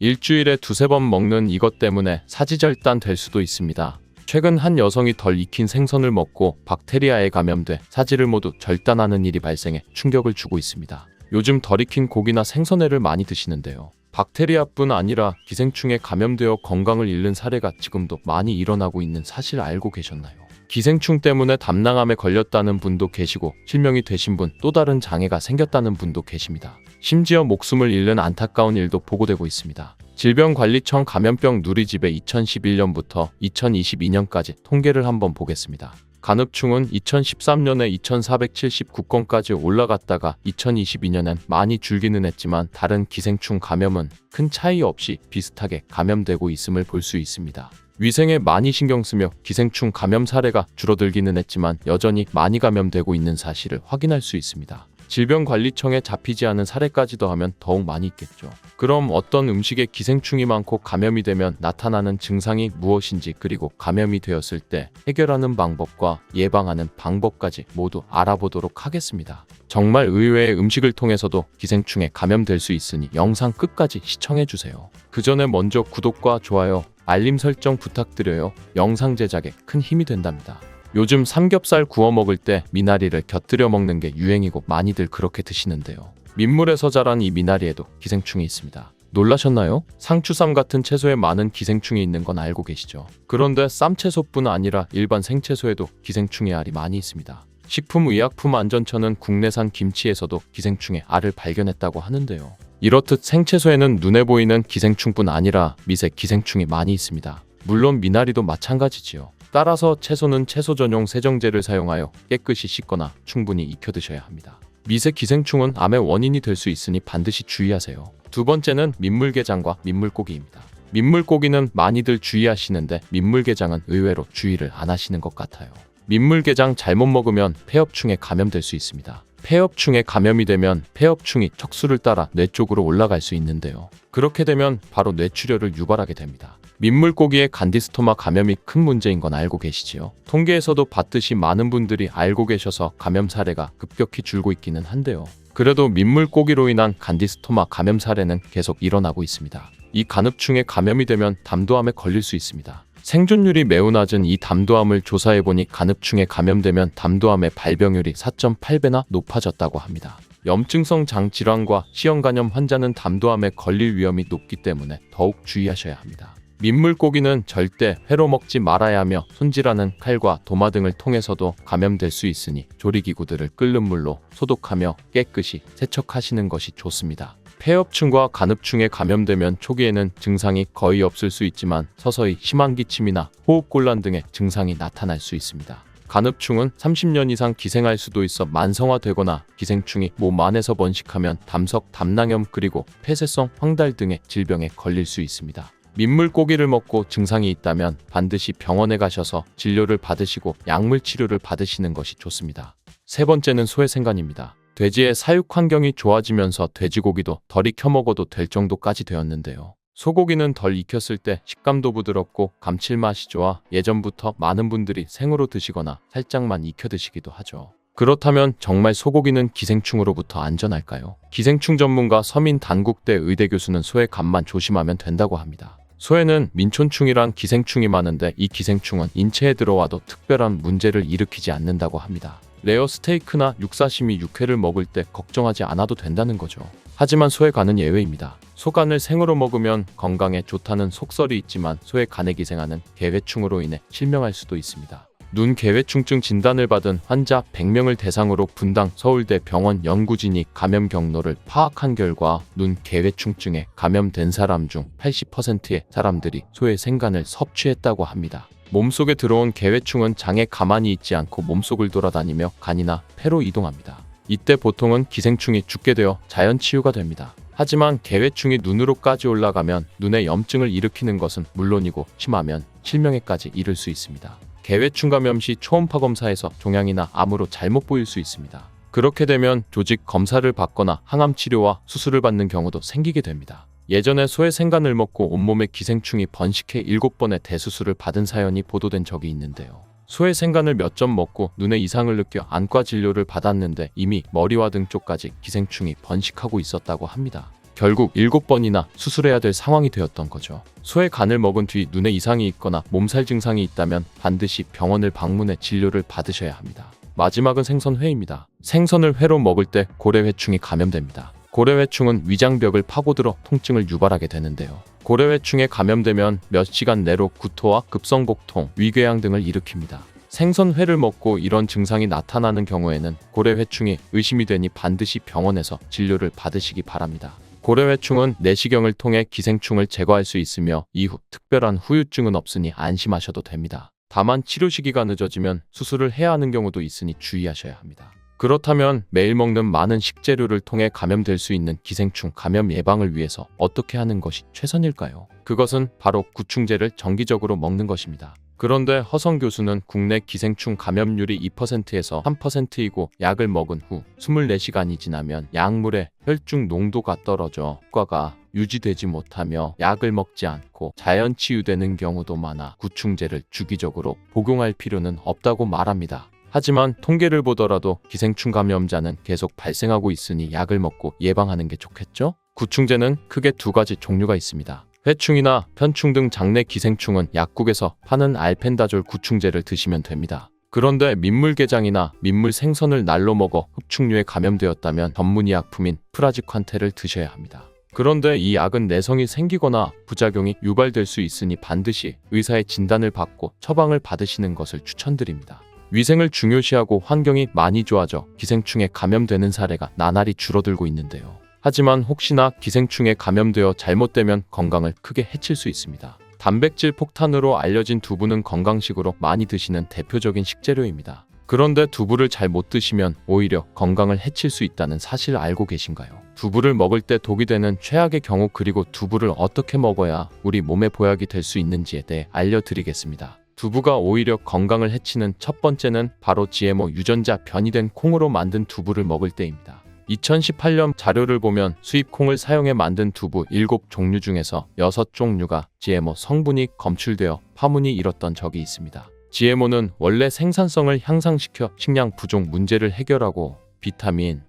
일주일에 두세 번 먹는 이것 때문에 사지절단 될 수도 있습니다. 최근 한 여성이 덜 익힌 생선을 먹고 박테리아에 감염돼 사지를 모두 절단하는 일이 발생해 충격을 주고 있습니다. 요즘 덜 익힌 고기나 생선회를 많이 드시는데요. 박테리아뿐 아니라 기생충에 감염되어 건강을 잃는 사례가 지금도 많이 일어나고 있는 사실 알고 계셨나요? 기생충 때문에 담낭암에 걸렸다는 분도 계시고 실명이 되신 분, 또 다른 장애가 생겼다는 분도 계십니다. 심지어 목숨을 잃는 안타까운 일도 보고되고 있습니다. 질병관리청 감염병 누리집에 2011년부터 2022년까지 통계를 한번 보겠습니다. 간흡충은 2013년에 2479건까지 올라갔다가 2022년엔 많이 줄기는 했지만 다른 기생충 감염은 큰 차이 없이 비슷하게 감염되고 있음을 볼 수 있습니다. 위생에 많이 신경 쓰며 기생충 감염 사례가 줄어들기는 했지만 여전히 많이 감염되고 있는 사실을 확인할 수 있습니다. 질병관리청에 잡히지 않은 사례까지 더하면 더욱 많이 있겠죠. 그럼 어떤 음식에 기생충이 많고 감염이 되면 나타나는 증상이 무엇인지, 그리고 감염이 되었을 때 해결하는 방법과 예방하는 방법까지 모두 알아보도록 하겠습니다. 정말 의외의 음식을 통해서도 기생충에 감염될 수 있으니 영상 끝까지 시청해주세요. 그 전에 먼저 구독과 좋아요, 알림 설정 부탁드려요. 영상 제작에 큰 힘이 된답니다. 요즘 삼겹살 구워 먹을 때 미나리를 곁들여 먹는 게 유행이고 많이들 그렇게 드시는데요. 민물에서 자란 이 미나리에도 기생충이 있습니다. 놀라셨나요? 상추쌈 같은 채소에 많은 기생충이 있는 건 알고 계시죠? 그런데 쌈채소뿐 아니라 일반 생채소에도 기생충의 알이 많이 있습니다. 식품의약품안전처는 국내산 김치에서도 기생충의 알을 발견했다고 하는데요. 이렇듯 생채소에는 눈에 보이는 기생충뿐 아니라 미세 기생충이 많이 있습니다. 물론 미나리도 마찬가지지요. 따라서 채소는 채소 전용 세정제를 사용하여 깨끗이 씻거나 충분히 익혀 드셔야 합니다. 미세 기생충은 암의 원인이 될 수 있으니 반드시 주의하세요. 두 번째는 민물게장과 민물고기입니다. 민물고기는 많이들 주의하시는데 민물게장은 의외로 주의를 안 하시는 것 같아요. 민물게장 잘못 먹으면 폐엽충에 감염될 수 있습니다. 폐엽충에 감염이 되면 폐엽충이 척수를 따라 뇌 쪽으로 올라갈 수 있는데요. 그렇게 되면 바로 뇌출혈을 유발하게 됩니다. 민물고기의 간디스토마 감염이 큰 문제인 건 알고 계시지요? 통계에서도 봤듯이 많은 분들이 알고 계셔서 감염 사례가 급격히 줄고 있기는 한데요. 그래도 민물고기로 인한 간디스토마 감염 사례는 계속 일어나고 있습니다. 이 간흡충에 감염이 되면 담도암에 걸릴 수 있습니다. 생존율이 매우 낮은 이 담도암을 조사해보니 간흡충에 감염되면 담도암의 발병률이 4.8배나 높아졌다고 합니다. 염증성 장질환과 시형간염 환자는 담도암에 걸릴 위험이 높기 때문에 더욱 주의하셔야 합니다. 민물고기는 절대 회로 먹지 말아야 하며 손질하는 칼과 도마 등을 통해서도 감염될 수 있으니 조리기구들을 끓는 물로 소독하며 깨끗이 세척하시는 것이 좋습니다. 폐엽충과 간흡충에 감염되면 초기에는 증상이 거의 없을 수 있지만 서서히 심한 기침이나 호흡곤란 등의 증상이 나타날 수 있습니다. 간흡충은 30년 이상 기생할 수도 있어 만성화되거나 기생충이 몸 안에서 번식하면 담석, 담낭염 그리고 폐쇄성 황달 등의 질병에 걸릴 수 있습니다. 민물고기를 먹고 증상이 있다면 반드시 병원에 가셔서 진료를 받으시고 약물 치료를 받으시는 것이 좋습니다. 세 번째는 소외생간입니다. 돼지의 사육 환경이 좋아지면서 돼지고기도 덜 익혀 먹어도 될 정도까지 되었는데요. 소고기는 덜 익혔을 때 식감도 부드럽고 감칠맛이 좋아 예전부터 많은 분들이 생으로 드시거나 살짝만 익혀 드시기도 하죠. 그렇다면 정말 소고기는 기생충으로부터 안전할까요? 기생충 전문가 서민 단국대 의대 교수는 소의 간만 조심하면 된다고 합니다. 소에는 민촌충이란 기생충이 많은데 이 기생충은 인체에 들어와도 특별한 문제를 일으키지 않는다고 합니다. 레어 스테이크나 육사시미 육회를 먹을 때 걱정하지 않아도 된다는 거죠. 하지만 소의 간은 예외입니다. 소간을 생으로 먹으면 건강에 좋다는 속설이 있지만 소의 간에 기생하는 개회충으로 인해 실명할 수도 있습니다. 눈 개회충증 진단을 받은 환자 100명을 대상으로 분당 서울대 병원 연구진이 감염 경로를 파악한 결과 눈 개회충증에 감염된 사람 중 80%의 사람들이 소의 생간을 섭취했다고 합니다. 몸속에 들어온 개회충은 장에 가만히 있지 않고 몸속을 돌아다니며 간이나 폐로 이동합니다. 이때 보통은 기생충이 죽게 되어 자연 치유가 됩니다. 하지만 개회충이 눈으로까지 올라가면 눈에 염증을 일으키는 것은 물론이고 심하면 실명에까지 이를 수 있습니다. 개회충 감염 시 초음파 검사에서 종양이나 암으로 잘못 보일 수 있습니다. 그렇게 되면 조직 검사를 받거나 항암 치료와 수술을 받는 경우도 생기게 됩니다. 예전에 소의 생간을 먹고 온몸에 기생충이 번식해 7번의 대수술을 받은 사연이 보도된 적이 있는데요. 소의 생간을 몇 점 먹고 눈에 이상을 느껴 안과 진료를 받았는데 이미 머리와 등 쪽까지 기생충이 번식하고 있었다고 합니다. 결국 7번이나 수술해야 될 상황이 되었던 거죠. 소의 간을 먹은 뒤 눈에 이상이 있거나 몸살 증상이 있다면 반드시 병원을 방문해 진료를 받으셔야 합니다. 마지막은 생선회입니다. 생선을 회로 먹을 때 고래회충이 감염됩니다. 고래회충은 위장벽을 파고들어 통증을 유발하게 되는데요. 고래회충에 감염되면 몇 시간 내로 구토와 급성복통, 위궤양 등을 일으킵니다. 생선회를 먹고 이런 증상이 나타나는 경우에는 고래회충이 의심이 되니 반드시 병원에서 진료를 받으시기 바랍니다. 고래회충은 내시경을 통해 기생충을 제거할 수 있으며 이후 특별한 후유증은 없으니 안심하셔도 됩니다. 다만 치료 시기가 늦어지면 수술을 해야 하는 경우도 있으니 주의하셔야 합니다. 그렇다면 매일 먹는 많은 식재료를 통해 감염될 수 있는 기생충 감염 예방을 위해서 어떻게 하는 것이 최선일까요? 그것은 바로 구충제를 정기적으로 먹는 것입니다. 그런데 허성 교수는 국내 기생충 감염률이 2%에서 3%이고 약을 먹은 후 24시간이 지나면 약물의 혈중 농도가 떨어져 효과가 유지되지 못하며 약을 먹지 않고 자연 치유되는 경우도 많아 구충제를 주기적으로 복용할 필요는 없다고 말합니다. 하지만 통계를 보더라도 기생충 감염자는 계속 발생하고 있으니 약을 먹고 예방하는 게 좋겠죠? 구충제는 크게 두 가지 종류가 있습니다. 회충이나 편충 등 장내 기생충은 약국에서 파는 알펜다졸 구충제를 드시면 됩니다. 그런데 민물게장이나 민물 생선을 날로 먹어 흡충류에 감염되었다면 전문의 약품인 프라지칸테를 드셔야 합니다. 그런데 이 약은 내성이 생기거나 부작용이 유발될 수 있으니 반드시 의사의 진단을 받고 처방을 받으시는 것을 추천드립니다. 위생을 중요시하고 환경이 많이 좋아져 기생충에 감염되는 사례가 나날이 줄어들고 있는데요. 하지만 혹시나 기생충에 감염되어 잘못되면 건강을 크게 해칠 수 있습니다. 단백질 폭탄으로 알려진 두부는 건강식으로 많이 드시는 대표적인 식재료입니다. 그런데 두부를 잘 못 드시면 오히려 건강을 해칠 수 있다는 사실 알고 계신가요? 두부를 먹을 때 독이 되는 최악의 경우 그리고 두부를 어떻게 먹어야 우리 몸에 보약이 될 수 있는지에 대해 알려드리겠습니다. 두부가 오히려 건강을 해치는 첫 번째는 바로 GMO 유전자 변이된 콩으로 만든 두부를 먹을 때입니다. 2018년 자료를 보면 수입 콩을 사용해 만든 두부 7종류 중에서 6종류가 GMO 성분이 검출되어 파문이 일었던 적이 있습니다. GMO는 원래 생산성을 향상시켜 식량 부족 문제를 해결하고 비타민,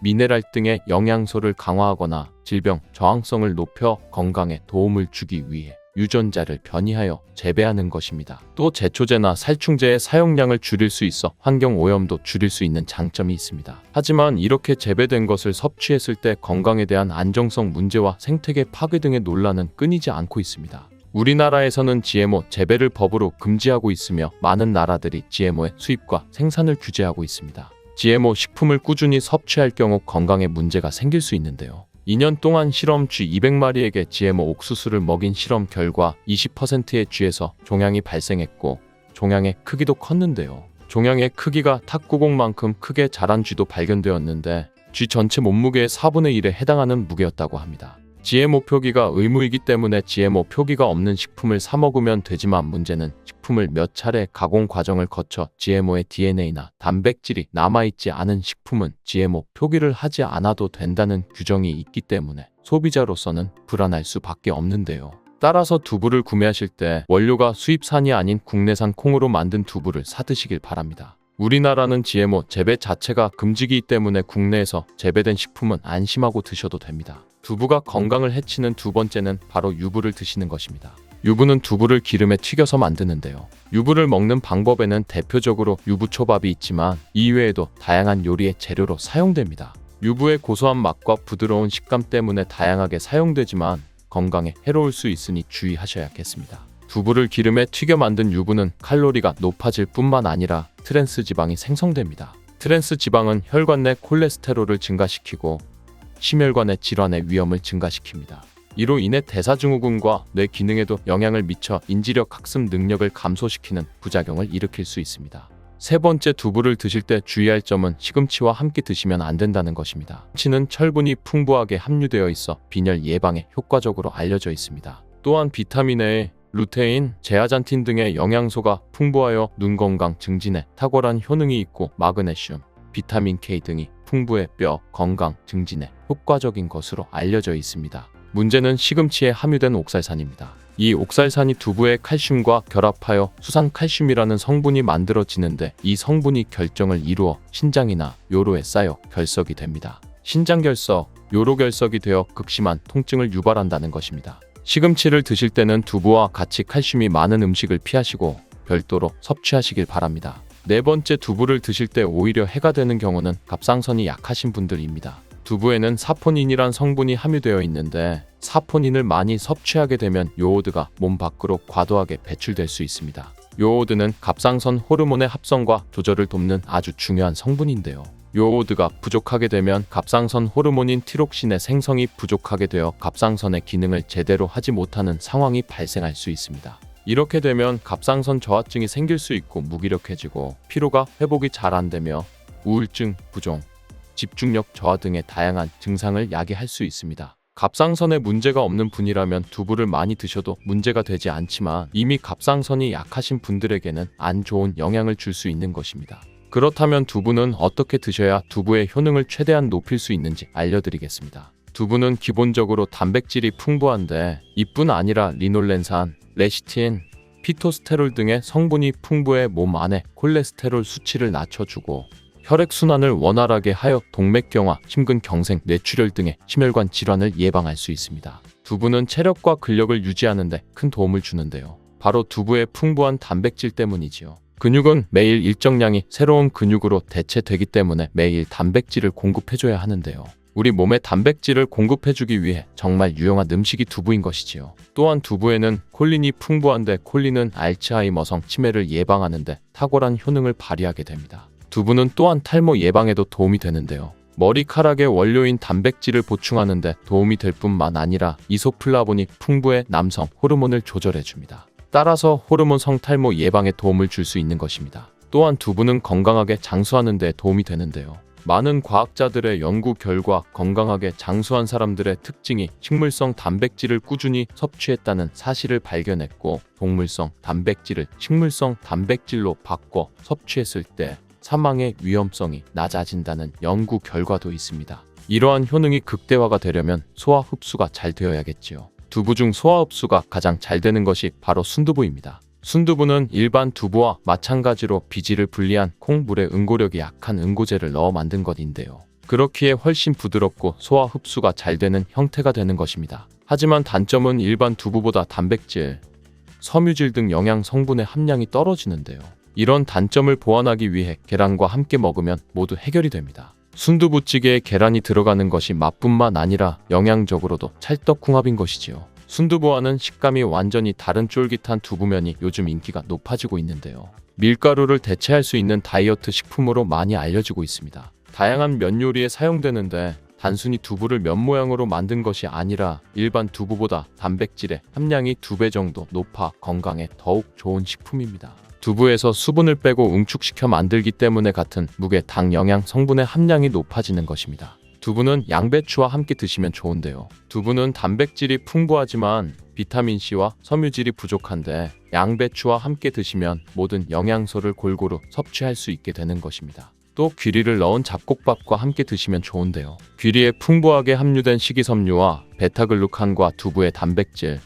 미네랄 등의 영양소를 강화하거나 질병 저항성을 높여 건강에 도움을 주기 위해 유전자를 변이하여 재배하는 것입니다. 또 제초제나 살충제의 사용량을 줄일 수 있어 환경 오염도 줄일 수 있는 장점이 있습니다. 하지만 이렇게 재배된 것을 섭취했을 때 건강에 대한 안정성 문제와 생태계 파괴 등의 논란은 끊이지 않고 있습니다. 우리나라에서는 GMO 재배를 법으로 금지하고 있으며 많은 나라들이 GMO의 수입과 생산을 규제하고 있습니다. GMO 식품을 꾸준히 섭취할 경우 건강에 문제가 생길 수 있는데요. 2년 동안 실험 쥐 200마리에게 GMO 옥수수를 먹인 실험 결과 20%의 쥐에서 종양이 발생했고 종양의 크기도 컸는데요. 종양의 크기가 탁구공만큼 크게 자란 쥐도 발견되었는데 쥐 전체 몸무게의 4분의 1에 해당하는 무게였다고 합니다. GMO 표기가 의무이기 때문에 GMO 표기가 없는 식품을 사 먹으면 되지만 문제는 식품을 몇 차례 가공 과정을 거쳐 GMO의 DNA나 단백질이 남아있지 않은 식품은 GMO 표기를 하지 않아도 된다는 규정이 있기 때문에 소비자로서는 불안할 수밖에 없는데요. 따라서 두부를 구매하실 때 원료가 수입산이 아닌 국내산 콩으로 만든 두부를 사드시길 바랍니다. 우리나라는 GMO 재배 자체가 금지이기 때문에 국내에서 재배된 식품은 안심하고 드셔도 됩니다. 두부가 건강을 해치는 두 번째는 바로 유부를 드시는 것입니다. 유부는 두부를 기름에 튀겨서 만드는데요. 유부를 먹는 방법에는 대표적으로 유부초밥이 있지만 이외에도 다양한 요리의 재료로 사용됩니다. 유부의 고소한 맛과 부드러운 식감 때문에 다양하게 사용되지만 건강에 해로울 수 있으니 주의하셔야겠습니다. 두부를 기름에 튀겨 만든 유부는 칼로리가 높아질 뿐만 아니라 트랜스 지방이 생성됩니다. 트랜스 지방은 혈관 내 콜레스테롤을 증가시키고 심혈관의 질환의 위험을 증가시킵니다. 이로 인해 대사증후군과 뇌 기능에도 영향을 미쳐 인지력 학습 능력을 감소시키는 부작용을 일으킬 수 있습니다. 세 번째, 두부를 드실 때 주의할 점은 시금치와 함께 드시면 안 된다는 것입니다. 시금치는 철분이 풍부하게 함유되어 있어 빈혈 예방에 효과적으로 알려져 있습니다. 또한 비타민 A, 루테인, 제아잔틴 등의 영양소가 풍부하여 눈 건강 증진에 탁월한 효능이 있고 마그네슘, 비타민 K 등이 풍부해 뼈 건강 증진에 효과적인 것으로 알려져 있습니다. 문제는 시금치에 함유된 옥살산입니다. 이 옥살산이 두부의 칼슘과 결합하여 수산칼슘이라는 성분이 만들어지는데 이 성분이 결정을 이루어 신장이나 요로에 쌓여 결석이 됩니다. 신장결석, 요로결석이 되어 극심한 통증을 유발한다는 것입니다. 시금치를 드실 때는 두부와 같이 칼슘이 많은 음식을 피하시고 별도로 섭취하시길 바랍니다. 네 번째, 두부를 드실 때 오히려 해가 되는 경우는 갑상선이 약하신 분들입니다. 두부에는 사포닌이란 성분이 함유되어 있는데 사포닌을 많이 섭취하게 되면 요오드가 몸 밖으로 과도하게 배출될 수 있습니다. 요오드는 갑상선 호르몬의 합성과 조절을 돕는 아주 중요한 성분인데요. 요오드가 부족하게 되면 갑상선 호르몬인 티록신의 생성이 부족하게 되어 갑상선의 기능을 제대로 하지 못하는 상황이 발생할 수 있습니다. 이렇게 되면 갑상선 저하증이 생길 수 있고 무기력해지고 피로가 회복이 잘 안 되며 우울증, 부종, 집중력 저하 등의 다양한 증상을 야기할 수 있습니다. 갑상선에 문제가 없는 분이라면 두부를 많이 드셔도 문제가 되지 않지만 이미 갑상선이 약하신 분들에게는 안 좋은 영향을 줄 수 있는 것입니다. 그렇다면 두부는 어떻게 드셔야 두부의 효능을 최대한 높일 수 있는지 알려드리겠습니다. 두부는 기본적으로 단백질이 풍부한데 이뿐 아니라 리놀렌산, 레시틴, 피토스테롤 등의 성분이 풍부해 몸 안에 콜레스테롤 수치를 낮춰주고 혈액순환을 원활하게 하여 동맥경화, 심근경색, 뇌출혈 등의 심혈관 질환을 예방할 수 있습니다. 두부는 체력과 근력을 유지하는 데 큰 도움을 주는데요. 바로 두부의 풍부한 단백질 때문이지요. 근육은 매일 일정량이 새로운 근육으로 대체되기 때문에 매일 단백질을 공급해줘야 하는데요. 우리 몸에 단백질을 공급해주기 위해 정말 유용한 음식이 두부인 것이지요. 또한 두부에는 콜린이 풍부한데 콜린은 알츠하이머성 치매를 예방하는 데 탁월한 효능을 발휘하게 됩니다. 두부는 또한 탈모 예방에도 도움이 되는데요. 머리카락의 원료인 단백질을 보충하는 데 도움이 될 뿐만 아니라 이소플라본이 풍부해 남성 호르몬을 조절해줍니다. 따라서 호르몬 성탈모 예방에 도움을 줄 수 있는 것입니다. 또한 두부는 건강하게 장수하는 데 도움이 되는데요. 많은 과학자들의 연구 결과 건강하게 장수한 사람들의 특징이 식물성 단백질을 꾸준히 섭취했다는 사실을 발견했고 동물성 단백질을 식물성 단백질로 바꿔 섭취했을 때 사망의 위험성이 낮아진다는 연구 결과도 있습니다. 이러한 효능이 극대화가 되려면 소화 흡수가 잘 되어야겠지요. 두부 중 소화 흡수가 가장 잘 되는 것이 바로 순두부입니다. 순두부는 일반 두부와 마찬가지로 비질을 분리한 콩물에 응고력이 약한 응고제를 넣어 만든 것인데요. 그렇기에 훨씬 부드럽고 소화 흡수가 잘 되는 형태가 되는 것입니다. 하지만 단점은 일반 두부보다 단백질, 섬유질 등 영양 성분의 함량이 떨어지는데요. 이런 단점을 보완하기 위해 계란과 함께 먹으면 모두 해결이 됩니다. 순두부찌개에 계란이 들어가는 것이 맛뿐만 아니라 영양적으로도 찰떡궁합인 것이지요. 순두부와는 식감이 완전히 다른 쫄깃한 두부면이 요즘 인기가 높아지고 있는데요. 밀가루를 대체할 수 있는 다이어트 식품으로 많이 알려지고 있습니다. 다양한 면 요리에 사용되는데 단순히 두부를 면 모양으로 만든 것이 아니라 일반 두부보다 단백질의 함량이 2배 정도 높아 건강에 더욱 좋은 식품입니다. 두부에서 수분을 빼고 응축시켜 만들기 때문에 같은 무게 당 영양 성분의 함량이 높아지는 것입니다. 두부는 양배추와 함께 드시면 좋은데요. 두부는 단백질이 풍부하지만 비타민C와 섬유질이 부족한데 양배추와 함께 드시면 모든 영양소를 골고루 섭취할 수 있게 되는 것입니다. 또 귀리를 넣은 잡곡밥과 함께 드시면 좋은데요. 귀리에 풍부하게 함유된 식이섬유와 베타글루칸과 두부의 단백질,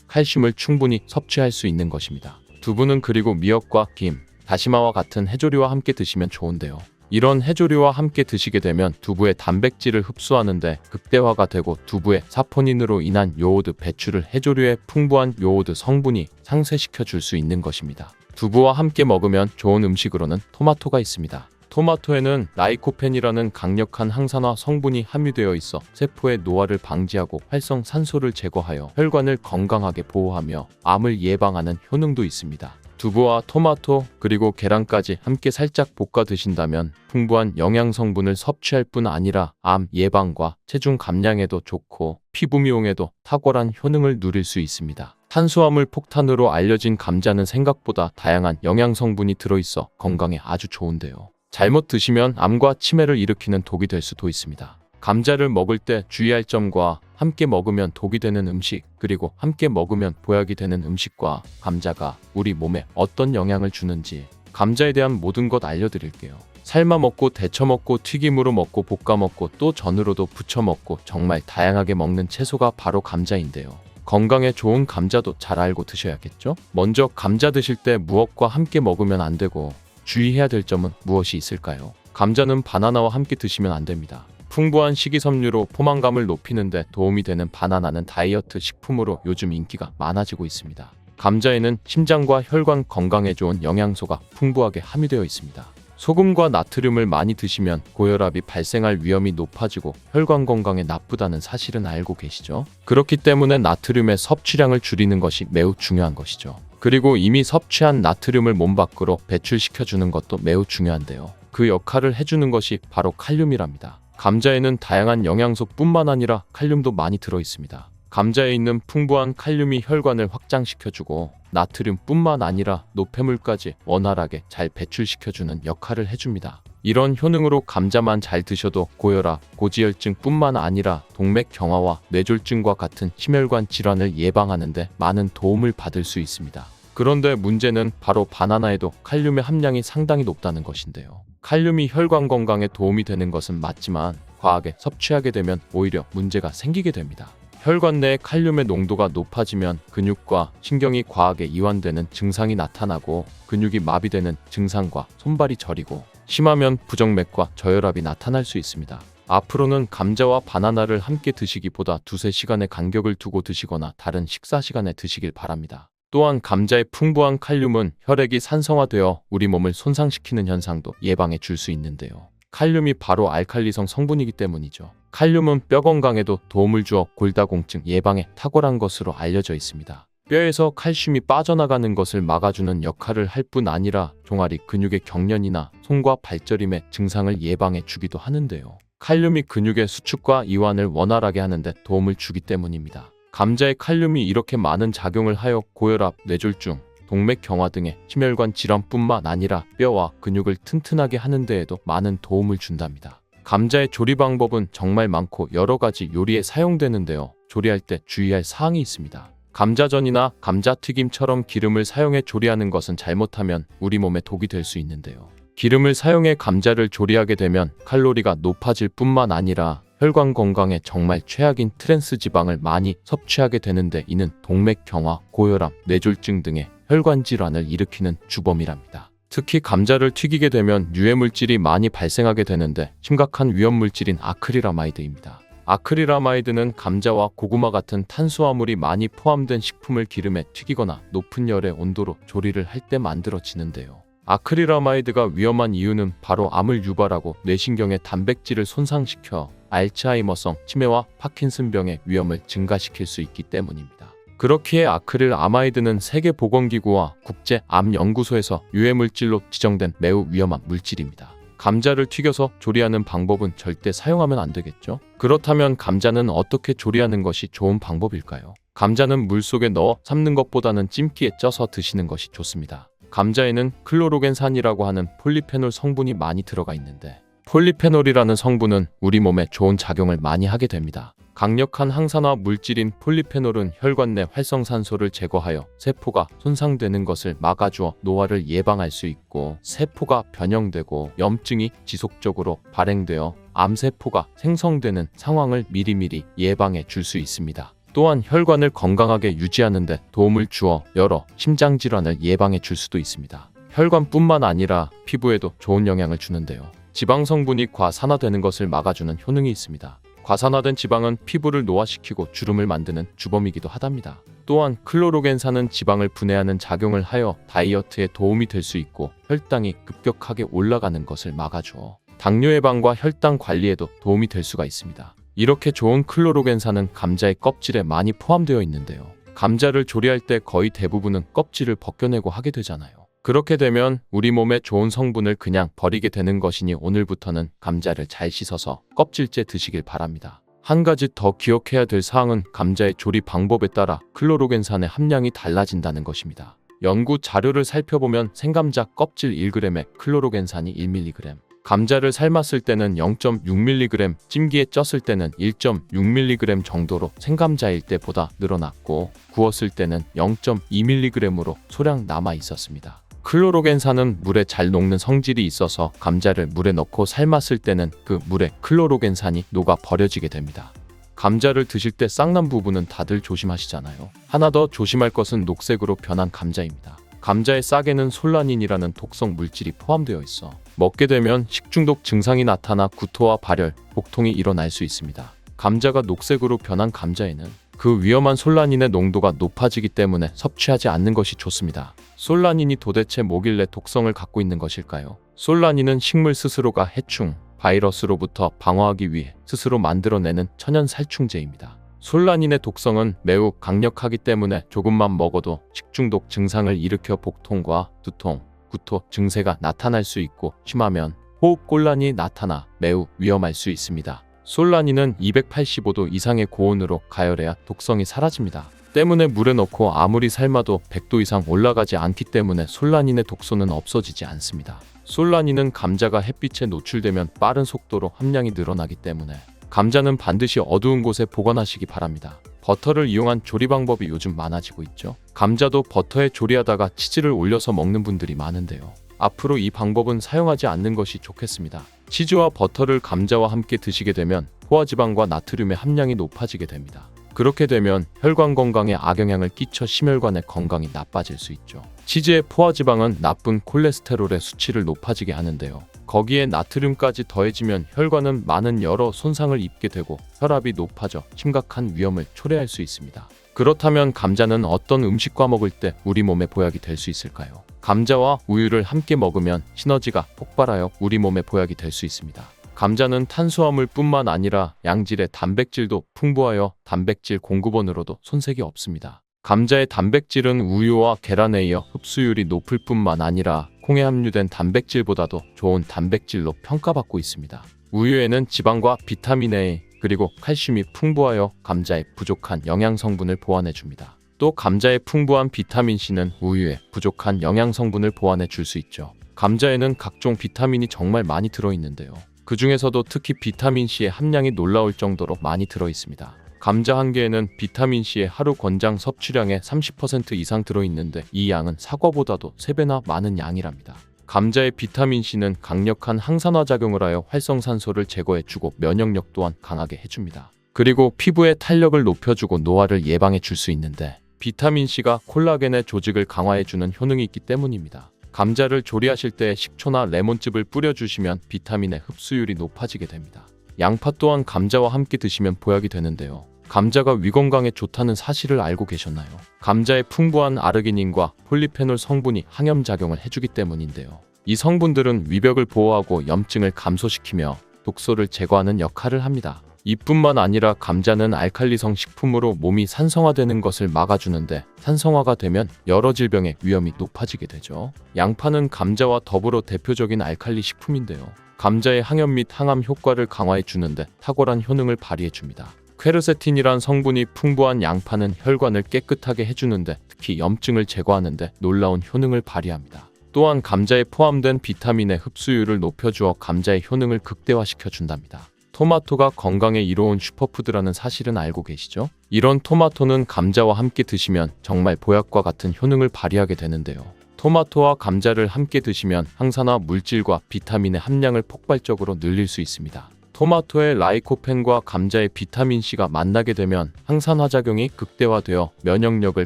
칼슘을 충분히 섭취할 수 있는 것입니다. 두부는 그리고 미역과 김, 다시마와 같은 해조류와 함께 드시면 좋은데요. 이런 해조류와 함께 드시게 되면 두부의 단백질을 흡수하는데 극대화가 되고 두부의 사포닌으로 인한 요오드 배출을 해조류의 풍부한 요오드 성분이 상쇄시켜 줄 수 있는 것입니다. 두부와 함께 먹으면 좋은 음식으로는 토마토가 있습니다. 토마토에는 라이코펜이라는 강력한 항산화 성분이 함유되어 있어 세포의 노화를 방지하고 활성산소를 제거하여 혈관을 건강하게 보호하며 암을 예방하는 효능도 있습니다. 두부와 토마토 그리고 계란까지 함께 살짝 볶아 드신다면 풍부한 영양 성분을 섭취할 뿐 아니라 암 예방과 체중 감량에도 좋고 피부 미용에도 탁월한 효능을 누릴 수 있습니다. 탄수화물 폭탄으로 알려진 감자는 생각보다 다양한 영양 성분이 들어있어 건강에 아주 좋은데요. 잘못 드시면 암과 치매를 일으키는 독이 될 수도 있습니다. 감자를 먹을 때 주의할 점과 함께 먹으면 독이 되는 음식, 그리고 함께 먹으면 보약이 되는 음식과 감자가 우리 몸에 어떤 영향을 주는지 감자에 대한 모든 것 알려드릴게요. 삶아 먹고 데쳐 먹고 튀김으로 먹고 볶아 먹고 또 전으로도 부쳐 먹고 정말 다양하게 먹는 채소가 바로 감자인데요. 건강에 좋은 감자도 잘 알고 드셔야겠죠? 먼저 감자 드실 때 무엇과 함께 먹으면 안 되고 주의해야 될 점은 무엇이 있을까요? 감자는 바나나와 함께 드시면 안 됩니다. 풍부한 식이섬유로 포만감을 높이는 데 도움이 되는 바나나는 다이어트 식품으로 요즘 인기가 많아지고 있습니다. 감자에는 심장과 혈관 건강에 좋은 영양소가 풍부하게 함유되어 있습니다. 소금과 나트륨을 많이 드시면 고혈압이 발생할 위험이 높아지고 혈관 건강에 나쁘다는 사실은 알고 계시죠? 그렇기 때문에 나트륨의 섭취량을 줄이는 것이 매우 중요한 것이죠. 그리고 이미 섭취한 나트륨을 몸 밖으로 배출시켜주는 것도 매우 중요한데요. 그 역할을 해주는 것이 바로 칼륨이랍니다. 감자에는 다양한 영양소뿐만 아니라 칼륨도 많이 들어있습니다. 감자에 있는 풍부한 칼륨이 혈관을 확장시켜주고 나트륨뿐만 아니라 노폐물까지 원활하게 잘 배출시켜주는 역할을 해줍니다. 이런 효능으로 감자만 잘 드셔도 고혈압, 고지혈증뿐만 아니라 동맥경화와 뇌졸중과 같은 심혈관 질환을 예방하는 데 많은 도움을 받을 수 있습니다. 그런데 문제는 바로 바나나에도 칼륨의 함량이 상당히 높다는 것인데요. 칼륨이 혈관 건강에 도움이 되는 것은 맞지만 과하게 섭취하게 되면 오히려 문제가 생기게 됩니다. 혈관 내의 칼륨의 농도가 높아지면 근육과 신경이 과하게 이완되는 증상이 나타나고 근육이 마비되는 증상과 손발이 저리고 심하면 부정맥과 저혈압이 나타날 수 있습니다. 앞으로는 감자와 바나나를 함께 드시기보다 두세 시간의 간격을 두고 드시거나 다른 식사 시간에 드시길 바랍니다. 또한 감자의 풍부한 칼륨은 혈액이 산성화되어 우리 몸을 손상시키는 현상도 예방해 줄 수 있는데요. 칼륨이 바로 알칼리성 성분이기 때문이죠. 칼륨은 뼈 건강에도 도움을 주어 골다공증 예방에 탁월한 것으로 알려져 있습니다. 뼈에서 칼슘이 빠져나가는 것을 막아주는 역할을 할 뿐 아니라 종아리 근육의 경련이나 손과 발저림의 증상을 예방해 주기도 하는데요. 칼륨이 근육의 수축과 이완을 원활하게 하는 데 도움을 주기 때문입니다. 감자의 칼륨이 이렇게 많은 작용을 하여 고혈압, 뇌졸중, 동맥경화 등의 심혈관 질환뿐만 아니라 뼈와 근육을 튼튼하게 하는 데에도 많은 도움을 준답니다. 감자의 조리 방법은 정말 많고 여러 가지 요리에 사용되는데요. 조리할 때 주의할 사항이 있습니다. 감자전이나 감자튀김처럼 기름을 사용해 조리하는 것은 잘못하면 우리 몸에 독이 될 수 있는데요. 기름을 사용해 감자를 조리하게 되면 칼로리가 높아질 뿐만 아니라 혈관 건강에 정말 최악인 트랜스 지방을 많이 섭취하게 되는데 이는 동맥경화, 고혈압, 뇌졸중 등의 혈관 질환을 일으키는 주범이랍니다. 특히 감자를 튀기게 되면 유해물질이 많이 발생하게 되는데 심각한 위험물질인 아크릴아마이드입니다. 아크릴아마이드는 감자와 고구마 같은 탄수화물이 많이 포함된 식품을 기름에 튀기거나 높은 열의 온도로 조리를 할 때 만들어지는데요. 아크릴아마이드가 위험한 이유는 바로 암을 유발하고 뇌신경의 단백질을 손상시켜 알츠하이머성 치매와 파킨슨병의 위험을 증가시킬 수 있기 때문입니다. 그렇기에 아크릴아마이드는 세계보건기구와 국제암연구소에서 유해물질로 지정된 매우 위험한 물질입니다. 감자를 튀겨서 조리하는 방법은 절대 사용하면 안 되겠죠? 그렇다면 감자는 어떻게 조리하는 것이 좋은 방법일까요? 감자는 물속에 넣어 삶는 것보다는 찜기에 쪄서 드시는 것이 좋습니다. 감자에는 클로로겐산이라고 하는 폴리페놀 성분이 많이 들어가 있는데 폴리페놀이라는 성분은 우리 몸에 좋은 작용을 많이 하게 됩니다. 강력한 항산화 물질인 폴리페놀은 혈관 내 활성산소를 제거하여 세포가 손상되는 것을 막아주어 노화를 예방할 수 있고 세포가 변형되고 염증이 지속적으로 발행되어 암세포가 생성되는 상황을 미리미리 예방해 줄 수 있습니다. 또한 혈관을 건강하게 유지하는 데 도움을 주어 여러 심장질환을 예방해 줄 수도 있습니다. 혈관뿐만 아니라 피부에도 좋은 영향을 주는데요. 지방 성분이 과산화되는 것을 막아주는 효능이 있습니다. 과산화된 지방은 피부를 노화시키고 주름을 만드는 주범이기도 하답니다. 또한 클로로겐산은 지방을 분해하는 작용을 하여 다이어트에 도움이 될 수 있고 혈당이 급격하게 올라가는 것을 막아주어 당뇨 예방과 혈당 관리에도 도움이 될 수가 있습니다. 이렇게 좋은 클로로겐산은 감자의 껍질에 많이 포함되어 있는데요. 감자를 조리할 때 거의 대부분은 껍질을 벗겨내고 하게 되잖아요. 그렇게 되면 우리 몸에 좋은 성분을 그냥 버리게 되는 것이니 오늘부터는 감자를 잘 씻어서 껍질째 드시길 바랍니다. 한 가지 더 기억해야 될 사항은 감자의 조리 방법에 따라 클로로겐산의 함량이 달라진다는 것입니다. 연구 자료를 살펴보면 생감자 껍질 1g에 클로로겐산이 1mg, 감자를 삶았을 때는 0.6mg, 찜기에 쪘을 때는 1.6mg 정도로 생감자일 때보다 늘어났고 구웠을 때는 0.2mg으로 소량 남아 있었습니다. 클로로겐산은 물에 잘 녹는 성질이 있어서 감자를 물에 넣고 삶았을 때는 그 물에 클로로겐산이 녹아 버려지게 됩니다. 감자를 드실 때 쌍난 부분은 다들 조심하시잖아요. 하나 더 조심할 것은 녹색으로 변한 감자입니다. 감자의 싹에는 솔라닌이라는 독성 물질이 포함되어 있어 먹게 되면 식중독 증상이 나타나 구토와 발열, 복통이 일어날 수 있습니다. 감자가 녹색으로 변한 감자에는 그 위험한 솔라닌의 농도가 높아지기 때문에 섭취하지 않는 것이 좋습니다. 솔라닌이 도대체 뭐길래 독성을 갖고 있는 것일까요? 솔라닌은 식물 스스로가 해충, 바이러스로부터 방어하기 위해 스스로 만들어내는 천연 살충제입니다. 솔라닌의 독성은 매우 강력하기 때문에 조금만 먹어도 식중독 증상을 일으켜 복통과 두통, 구토 증세가 나타날 수 있고 심하면 호흡곤란이 나타나 매우 위험할 수 있습니다. 솔라닌은 285도 이상의 고온으로 가열해야 독성이 사라집니다. 때문에 물에 넣고 아무리 삶아도 100도 이상 올라가지 않기 때문에 솔라닌의 독소는 없어지지 않습니다. 솔라닌은 감자가 햇빛에 노출되면 빠른 속도로 함량이 늘어나기 때문에 감자는 반드시 어두운 곳에 보관하시기 바랍니다. 버터를 이용한 조리 방법이 요즘 많아지고 있죠. 감자도 버터에 조리하다가 치즈를 올려서 먹는 분들이 많은데요. 앞으로 이 방법은 사용하지 않는 것이 좋겠습니다. 치즈와 버터를 감자와 함께 드시게 되면 포화지방과 나트륨의 함량이 높아지게 됩니다. 그렇게 되면 혈관 건강에 악영향을 끼쳐 심혈관의 건강이 나빠질 수 있죠. 치즈의 포화지방은 나쁜 콜레스테롤의 수치를 높아지게 하는데요. 거기에 나트륨까지 더해지면 혈관은 많은 여러 손상을 입게 되고 혈압이 높아져 심각한 위험을 초래할 수 있습니다. 그렇다면 감자는 어떤 음식과 먹을 때 우리 몸에 보약이 될 수 있을까요? 감자와 우유를 함께 먹으면 시너지가 폭발하여 우리 몸에 보약이 될 수 있습니다. 감자는 탄수화물뿐만 아니라 양질의 단백질도 풍부하여 단백질 공급원으로도 손색이 없습니다. 감자의 단백질은 우유와 계란에 이어 흡수율이 높을 뿐만 아니라 콩에 함유된 단백질보다도 좋은 단백질로 평가받고 있습니다. 우유에는 지방과 비타민 A 그리고 칼슘이 풍부하여 감자의 부족한 영양 성분을 보완해 줍니다. 또 감자의 풍부한 비타민 C는 우유의 부족한 영양 성분을 보완해 줄 수 있죠. 감자에는 각종 비타민이 정말 많이 들어있는데요. 그 중에서도 특히 비타민 C의 함량이 놀라울 정도로 많이 들어있습니다. 감자 한 개에는 비타민 C의 하루 권장 섭취량의 30% 이상 들어있는데 이 양은 사과보다도 3배나 많은 양이랍니다. 감자의 비타민 C는 강력한 항산화 작용을 하여 활성산소를 제거해주고 면역력 또한 강하게 해줍니다. 그리고 피부의 탄력을 높여주고 노화를 예방해 줄 수 있는데 비타민 C가 콜라겐의 조직을 강화해주는 효능이 있기 때문입니다. 감자를 조리하실 때 식초나 레몬즙을 뿌려주시면 비타민의 흡수율이 높아지게 됩니다. 양파 또한 감자와 함께 드시면 보약이 되는데요. 감자가 위 건강에 좋다는 사실을 알고 계셨나요? 감자의 풍부한 아르기닌과 폴리페놀 성분이 항염작용을 해주기 때문인데요. 이 성분들은 위벽을 보호하고 염증을 감소시키며 독소를 제거하는 역할을 합니다. 이뿐만 아니라 감자는 알칼리성 식품으로 몸이 산성화되는 것을 막아주는데 산성화가 되면 여러 질병의 위험이 높아지게 되죠. 양파는 감자와 더불어 대표적인 알칼리 식품인데요. 감자의 항염 및 항암 효과를 강화해 주는데 탁월한 효능을 발휘해 줍니다. 퀘르세틴이란 성분이 풍부한 양파는 혈관을 깨끗하게 해주는데 특히 염증을 제거하는데 놀라운 효능을 발휘합니다. 또한 감자에 포함된 비타민의 흡수율을 높여주어 감자의 효능을 극대화시켜 준답니다. 토마토가 건강에 이로운 슈퍼푸드라는 사실은 알고 계시죠? 이런 토마토는 감자와 함께 드시면 정말 보약과 같은 효능을 발휘하게 되는데요. 토마토와 감자를 함께 드시면 항산화 물질과 비타민의 함량을 폭발적으로 늘릴 수 있습니다. 토마토의 라이코펜과 감자의 비타민C가 만나게 되면 항산화작용이 극대화되어 면역력을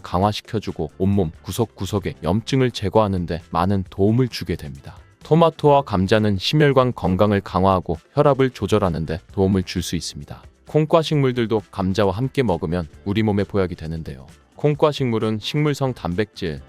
강화시켜주고 온몸 구석구석의 염증을 제거하는 데 많은 도움을 주게 됩니다. 토마토와 감자는 심혈관 건강을 강화하고 혈압을 조절하는 데 도움을 줄 수 있습니다. 콩과 식물들도 감자와 함께 먹으면 우리 몸에 보약이 되는데요. 콩과 식물은 식물성 단백질,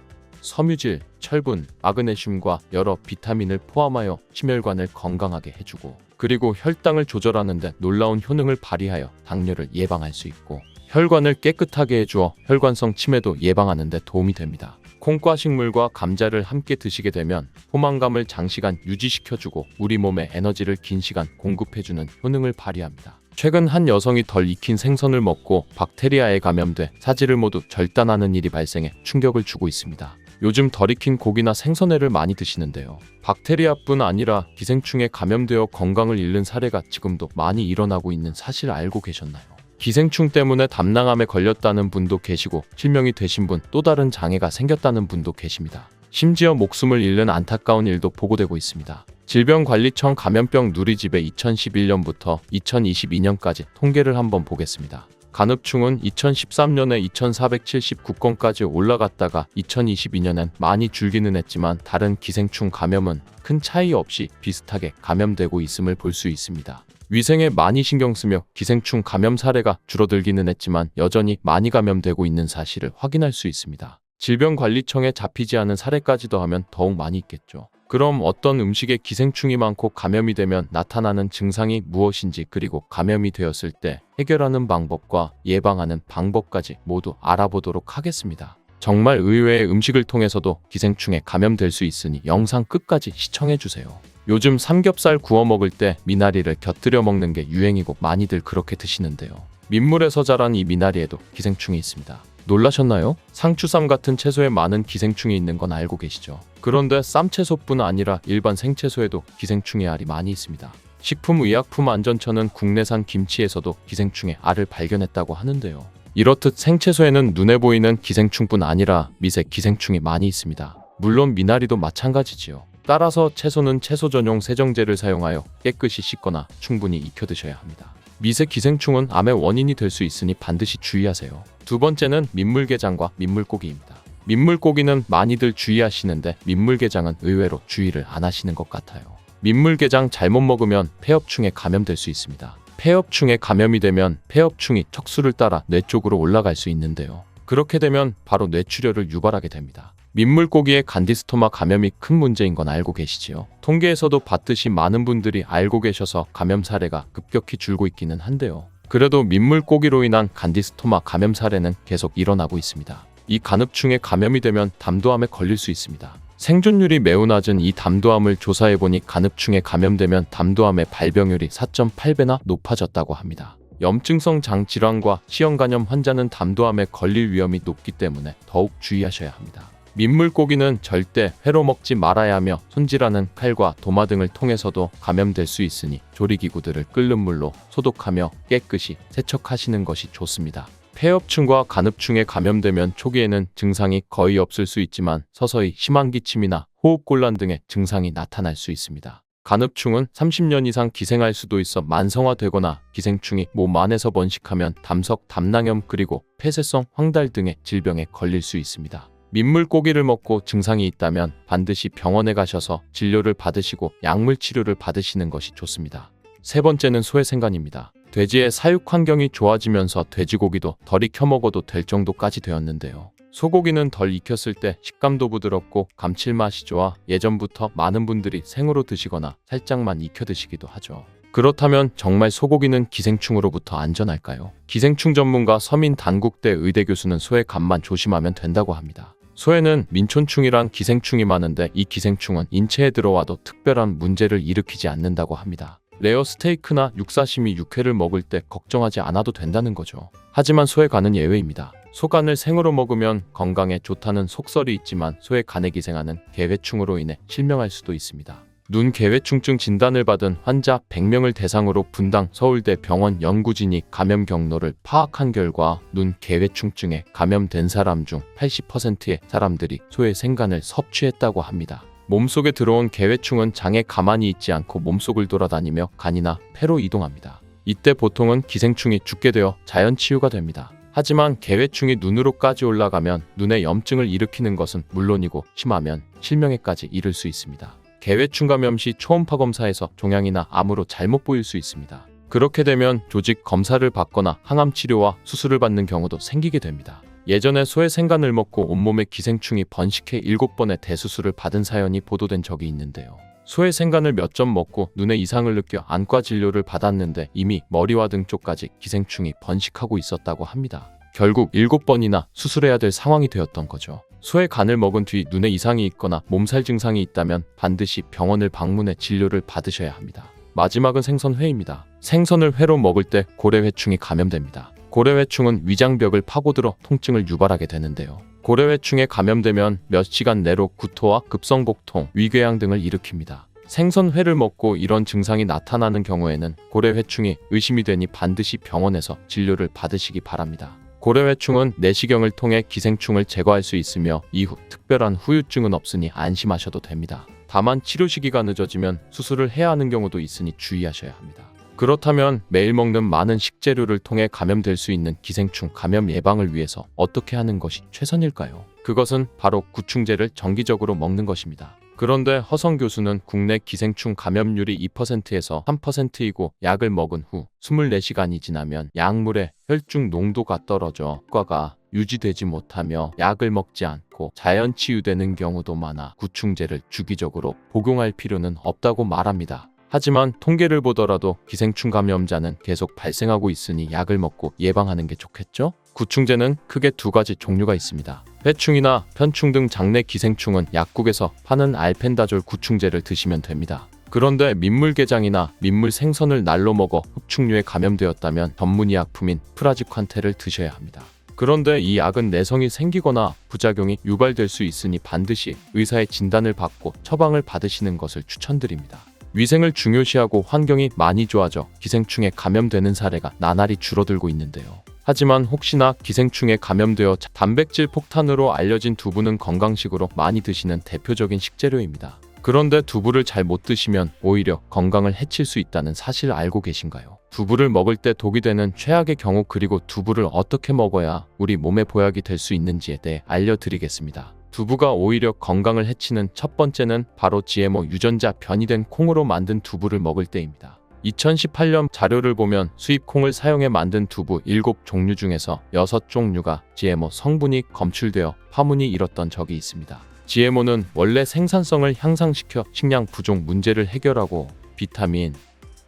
섬유질, 철분, 마그네슘과 여러 비타민을 포함하여 심혈관을 건강하게 해주고 그리고 혈당을 조절하는 데 놀라운 효능을 발휘하여 당뇨를 예방할 수 있고 혈관을 깨끗하게 해주어 혈관성 치매도 예방하는 데 도움이 됩니다. 콩과 식물과 감자를 함께 드시게 되면 포만감을 장시간 유지시켜주고 우리 몸에 에너지를 긴 시간 공급해주는 효능을 발휘합니다. 최근 한 여성이 덜 익힌 생선을 먹고 박테리아에 감염돼 사지를 모두 절단하는 일이 발생해 충격을 주고 있습니다. 요즘 덜 익힌 고기나 생선회를 많이 드시는데요. 박테리아뿐 아니라 기생충에 감염되어 건강을 잃는 사례가 지금도 많이 일어나고 있는 사실 알고 계셨나요? 기생충 때문에 담낭암에 걸렸다는 분도 계시고 실명이 되신 분 또 다른 장애가 생겼다는 분도 계십니다. 심지어 목숨을 잃는 안타까운 일도 보고되고 있습니다. 질병관리청 감염병 누리집에 2011년부터 2022년까지 통계를 한번 보겠습니다. 간흡충은 2013년에 2479건까지 올라갔다가 2022년엔 많이 줄기는 했지만 다른 기생충 감염은 큰 차이 없이 비슷하게 감염되고 있음을 볼 수 있습니다. 위생에 많이 신경 쓰며 기생충 감염 사례가 줄어들기는 했지만 여전히 많이 감염되고 있는 사실을 확인할 수 있습니다. 질병관리청에 잡히지 않은 사례까지도 하면 더욱 많이 있겠죠. 그럼 어떤 음식에 기생충이 많고 감염이 되면 나타나는 증상이 무엇인지, 그리고 감염이 되었을 때 해결하는 방법과 예방하는 방법까지 모두 알아보도록 하겠습니다. 정말 의외의 음식을 통해서도 기생충에 감염될 수 있으니 영상 끝까지 시청해주세요. 요즘 삼겹살 구워 먹을 때 미나리를 곁들여 먹는 게 유행이고 많이들 그렇게 드시는데요. 민물에서 자란 이 미나리에도 기생충이 있습니다. 놀라셨나요? 상추쌈 같은 채소에 많은 기생충이 있는 건 알고 계시죠? 그런데 쌈채소뿐 아니라 일반 생채소에도 기생충의 알이 많이 있습니다. 식품의약품안전처는 국내산 김치에서도 기생충의 알을 발견했다고 하는데요. 이렇듯 생채소에는 눈에 보이는 기생충뿐 아니라 미세 기생충이 많이 있습니다. 물론 미나리도 마찬가지지요. 따라서 채소는 채소 전용 세정제를 사용하여 깨끗이 씻거나 충분히 익혀 드셔야 합니다. 미세 기생충은 암의 원인이 될 수 있으니 반드시 주의하세요. 두 번째는 민물게장과 민물고기입니다. 민물고기는 많이들 주의하시는데 민물게장은 의외로 주의를 안 하시는 것 같아요. 민물게장 잘못 먹으면 폐엽충에 감염될 수 있습니다. 폐엽충에 감염이 되면 폐엽충이 척수를 따라 뇌 쪽으로 올라갈 수 있는데요. 그렇게 되면 바로 뇌출혈을 유발하게 됩니다. 민물고기의 간디스토마 감염이 큰 문제인 건 알고 계시지요? 통계에서도 봤듯이 많은 분들이 알고 계셔서 감염 사례가 급격히 줄고 있기는 한데요. 그래도 민물고기로 인한 간디스토마 감염 사례는 계속 일어나고 있습니다. 이 간흡충에 감염이 되면 담도암에 걸릴 수 있습니다. 생존율이 매우 낮은 이 담도암을 조사해보니 간흡충에 감염되면 담도암의 발병률이 4.8배나 높아졌다고 합니다. 염증성 장질환과 시형간염 환자는 담도암에 걸릴 위험이 높기 때문에 더욱 주의하셔야 합니다. 민물고기는 절대 회로 먹지 말아야 하며 손질하는 칼과 도마 등을 통해서도 감염될 수 있으니 조리기구들을 끓는 물로 소독하며 깨끗이 세척하시는 것이 좋습니다. 폐엽충과 간흡충에 감염되면 초기에는 증상이 거의 없을 수 있지만 서서히 심한 기침이나 호흡곤란 등의 증상이 나타날 수 있습니다. 간흡충은 30년 이상 기생할 수도 있어 만성화되거나 기생충이 몸 안에서 번식하면 담석, 담낭염 그리고 폐쇄성 황달 등의 질병에 걸릴 수 있습니다. 민물고기를 먹고 증상이 있다면 반드시 병원에 가셔서 진료를 받으시고 약물 치료를 받으시는 것이 좋습니다. 세 번째는 소외생간입니다. 돼지의 사육 환경이 좋아지면서 돼지고기도 덜 익혀 먹어도 될 정도까지 되었는데요. 소고기는 덜 익혔을 때 식감도 부드럽고 감칠맛이 좋아 예전부터 많은 분들이 생으로 드시거나 살짝만 익혀 드시기도 하죠. 그렇다면 정말 소고기는 기생충으로부터 안전할까요? 기생충 전문가 서민 단국대 의대 교수는 소의 간만 조심하면 된다고 합니다. 소에는 민촌충이란 기생충이 많은데 이 기생충은 인체에 들어와도 특별한 문제를 일으키지 않는다고 합니다. 레어 스테이크나 육사시미 육회를 먹을 때 걱정하지 않아도 된다는 거죠. 하지만 소의 간은 예외입니다. 소간을 생으로 먹으면 건강에 좋다는 속설이 있지만 소의 간에 기생하는 개회충으로 인해 실명할 수도 있습니다. 눈 개회충증 진단을 받은 환자 100명을 대상으로 분당 서울대 병원 연구진이 감염 경로를 파악한 결과 눈 개회충증에 감염된 사람 중 80%의 사람들이 소의 생간을 섭취했다고 합니다. 몸속에 들어온 개회충은 장에 가만히 있지 않고 몸속을 돌아다니며 간이나 폐로 이동합니다. 이때 보통은 기생충이 죽게 되어 자연 치유가 됩니다. 하지만 개회충이 눈으로까지 올라가면 눈에 염증을 일으키는 것은 물론이고 심하면 실명에까지 이를 수 있습니다. 개회충 감염 시 초음파 검사에서 종양이나 암으로 잘못 보일 수 있습니다. 그렇게 되면 조직 검사를 받거나 항암 치료와 수술을 받는 경우도 생기게 됩니다. 예전에 소의 생간을 먹고 온몸에 기생충이 번식해 7번의 대수술을 받은 사연이 보도된 적이 있는데요. 소의 생간을 몇 점 먹고 눈에 이상을 느껴 안과 진료를 받았는데 이미 머리와 등 쪽까지 기생충이 번식하고 있었다고 합니다. 결국 7번이나 수술해야 될 상황이 되었던 거죠. 소의 간을 먹은 뒤 눈에 이상이 있거나 몸살 증상이 있다면 반드시 병원을 방문해 진료를 받으셔야 합니다. 마지막은 생선회입니다. 생선을 회로 먹을 때 고래회충이 감염됩니다. 고래회충은 위장벽을 파고들어 통증을 유발하게 되는데요. 고래회충에 감염되면 몇 시간 내로 구토와 급성복통, 위궤양 등을 일으킵니다. 생선회를 먹고 이런 증상이 나타나는 경우에는 고래회충이 의심이 되니 반드시 병원에서 진료를 받으시기 바랍니다. 고래회충은 내시경을 통해 기생충을 제거할 수 있으며 이후 특별한 후유증은 없으니 안심하셔도 됩니다. 다만 치료 시기가 늦어지면 수술을 해야 하는 경우도 있으니 주의하셔야 합니다. 그렇다면 매일 먹는 많은 식재료를 통해 감염될 수 있는 기생충 감염 예방을 위해서 어떻게 하는 것이 최선일까요? 그것은 바로 구충제를 정기적으로 먹는 것입니다. 그런데 허성 교수는 국내 기생충 감염률이 2%에서 3%이고 약을 먹은 후 24시간이 지나면 약물의 혈중 농도가 떨어져 효과가 유지되지 못하며 약을 먹지 않고 자연 치유되는 경우도 많아 구충제를 주기적으로 복용할 필요는 없다고 말합니다. 하지만 통계를 보더라도 기생충 감염자는 계속 발생하고 있으니 약을 먹고 예방하는 게 좋겠죠? 구충제는 크게 두 가지 종류가 있습니다. 회충이나 편충 등 장내 기생충은 약국에서 파는 알펜다졸 구충제를 드시면 됩니다. 그런데 민물게장이나 민물 생선을 날로 먹어 흡충류에 감염되었다면 전문의약품인 프라지칸테를 드셔야 합니다. 그런데 이 약은 내성이 생기거나 부작용이 유발될 수 있으니 반드시 의사의 진단을 받고 처방을 받으시는 것을 추천드립니다. 위생을 중요시하고 환경이 많이 좋아져 기생충에 감염되는 사례가 나날이 줄어들고 있는데요. 하지만 혹시나 기생충에 감염되어 단백질 폭탄으로 알려진 두부는 건강식으로 많이 드시는 대표적인 식재료입니다. 그런데 두부를 잘 못 드시면 오히려 건강을 해칠 수 있다는 사실 알고 계신가요? 두부를 먹을 때 독이 되는 최악의 경우 그리고 두부를 어떻게 먹어야 우리 몸에 보약이 될 수 있는지에 대해 알려드리겠습니다. 두부가 오히려 건강을 해치는 첫 번째는 바로 GMO 유전자 변이된 콩으로 만든 두부를 먹을 때입니다. 2018년 자료를 보면 수입 콩을 사용해 만든 두부 7종류 중에서 6종류가 GMO 성분이 검출되어 파문이 일었던 적이 있습니다. GMO는 원래 생산성을 향상시켜 식량 부족 문제를 해결하고 비타민,